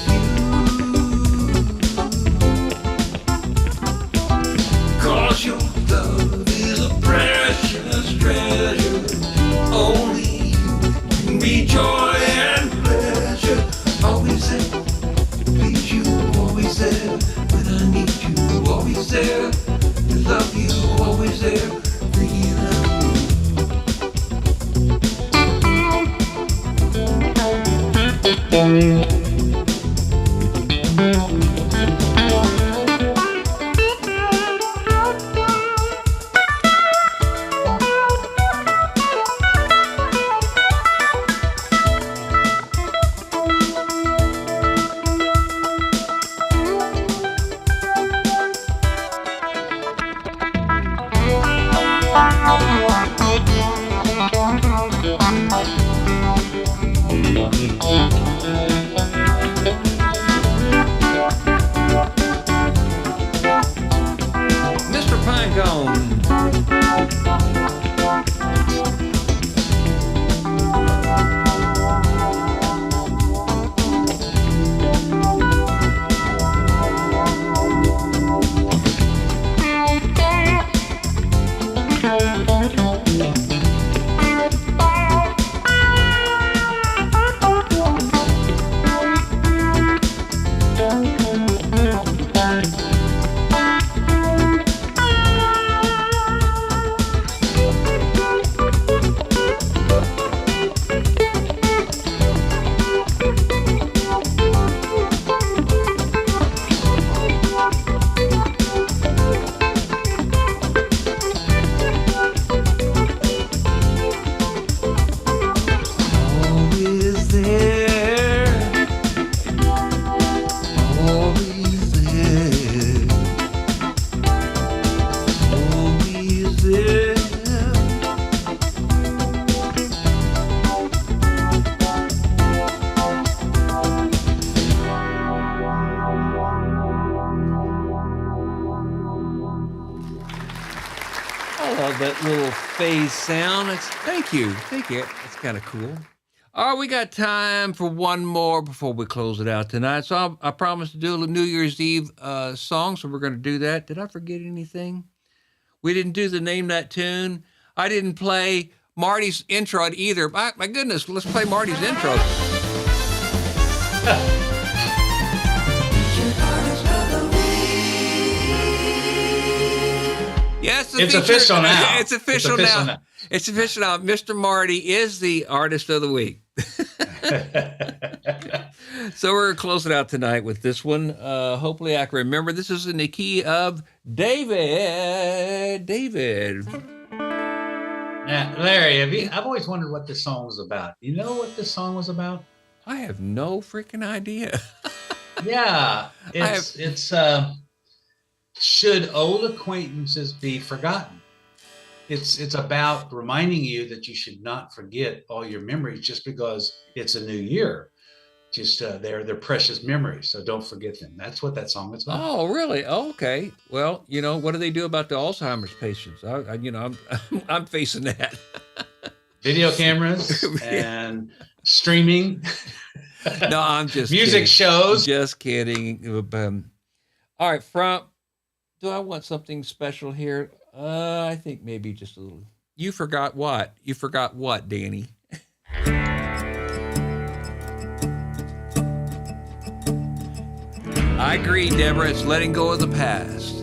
always there. To please you, always there. When I need you, always there. To love you, always there. Thinking of you. Mr. Pinecone. That little phase sound. Thank you. It's kind of cool. All right, we got time for one more before we close it out tonight. So I promised to do a New Year's Eve song, so we're going to do that. Did I forget anything? We didn't do the Name That Tune. I didn't play Marty's intro either. My goodness, let's play Marty's intro. Yes, it's official now. It's official now. It's official now. Mr. Marty is the artist of the week. So we're going to close it out tonight with this one. Hopefully I can remember. This is in the key of David. Now, Larry, I've always wondered what this song was about. You know what this song was about? I have no freaking idea. Yeah. It's should old acquaintances be forgotten? It's about reminding you that you should not forget all your memories just because it's a new year. Just they're precious memories, so don't forget them. That's what that song is about. Oh, really? Oh, okay. Well, what do they do about the Alzheimer's patients? I'm facing that. Video cameras and streaming. No, I'm just music kidding. Shows. Just kidding. All right, do I want something special here? I think maybe just a little. You forgot what? You forgot what, Danny? I agree, Deborah. It's letting go of the past.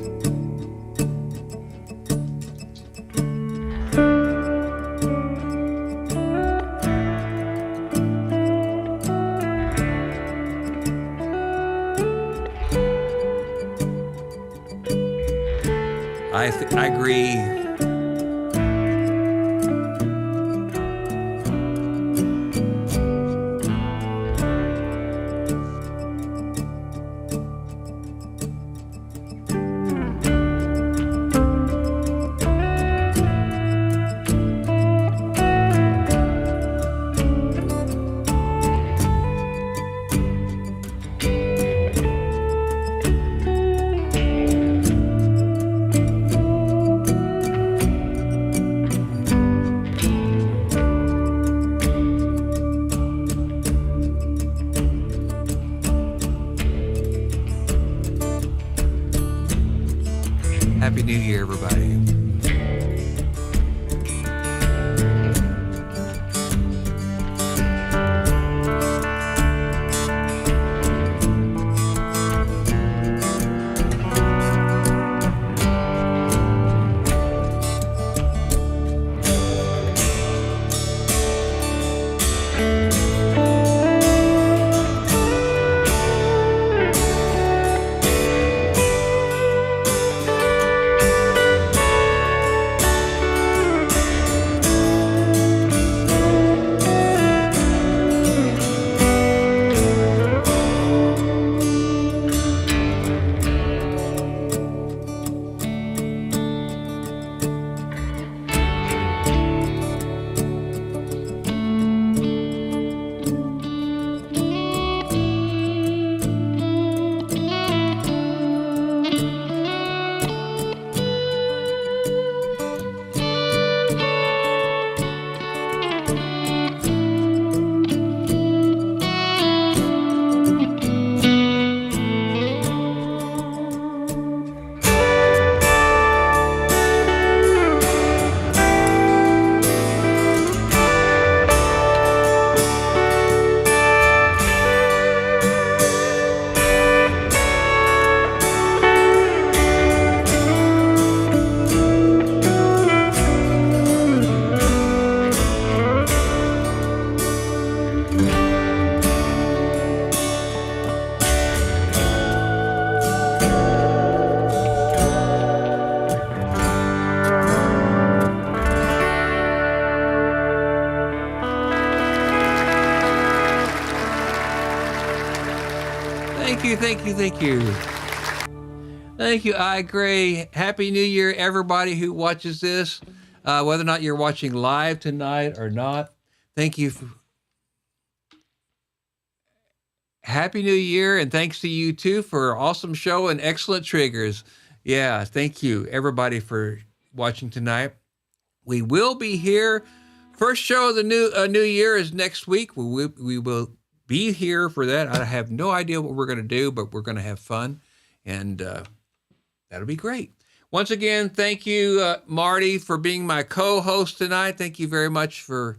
I agree. Happy New Year, everybody. Thank you. Thank you, I Gray. Happy New Year, everybody who watches this, whether or not you're watching live tonight or not. Thank you. Happy New Year, and thanks to you, too, for an awesome show and excellent triggers. Yeah, thank you, everybody, for watching tonight. We will be here. First show of the new year is next week. We will be here for that. I have no idea what we're going to do, but we're going to have fun, and that'll be great. Once again, thank you, Marty, for being my co-host tonight. Thank you very much for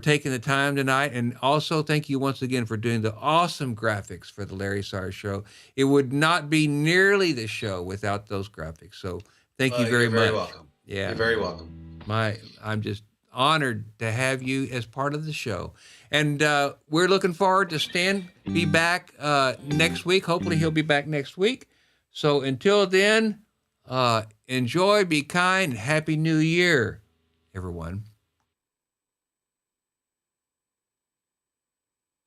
taking the time tonight, and also thank you once again for doing the awesome graphics for the Larry Sires Show. It would not be nearly the show without those graphics. So thank you very much. You're very welcome. Yeah, you're very welcome. I'm just honored to have you as part of the show, and we're looking forward to Stan be back next week. Hopefully, he'll be back next week. So until then, enjoy, be kind, Happy New Year, everyone.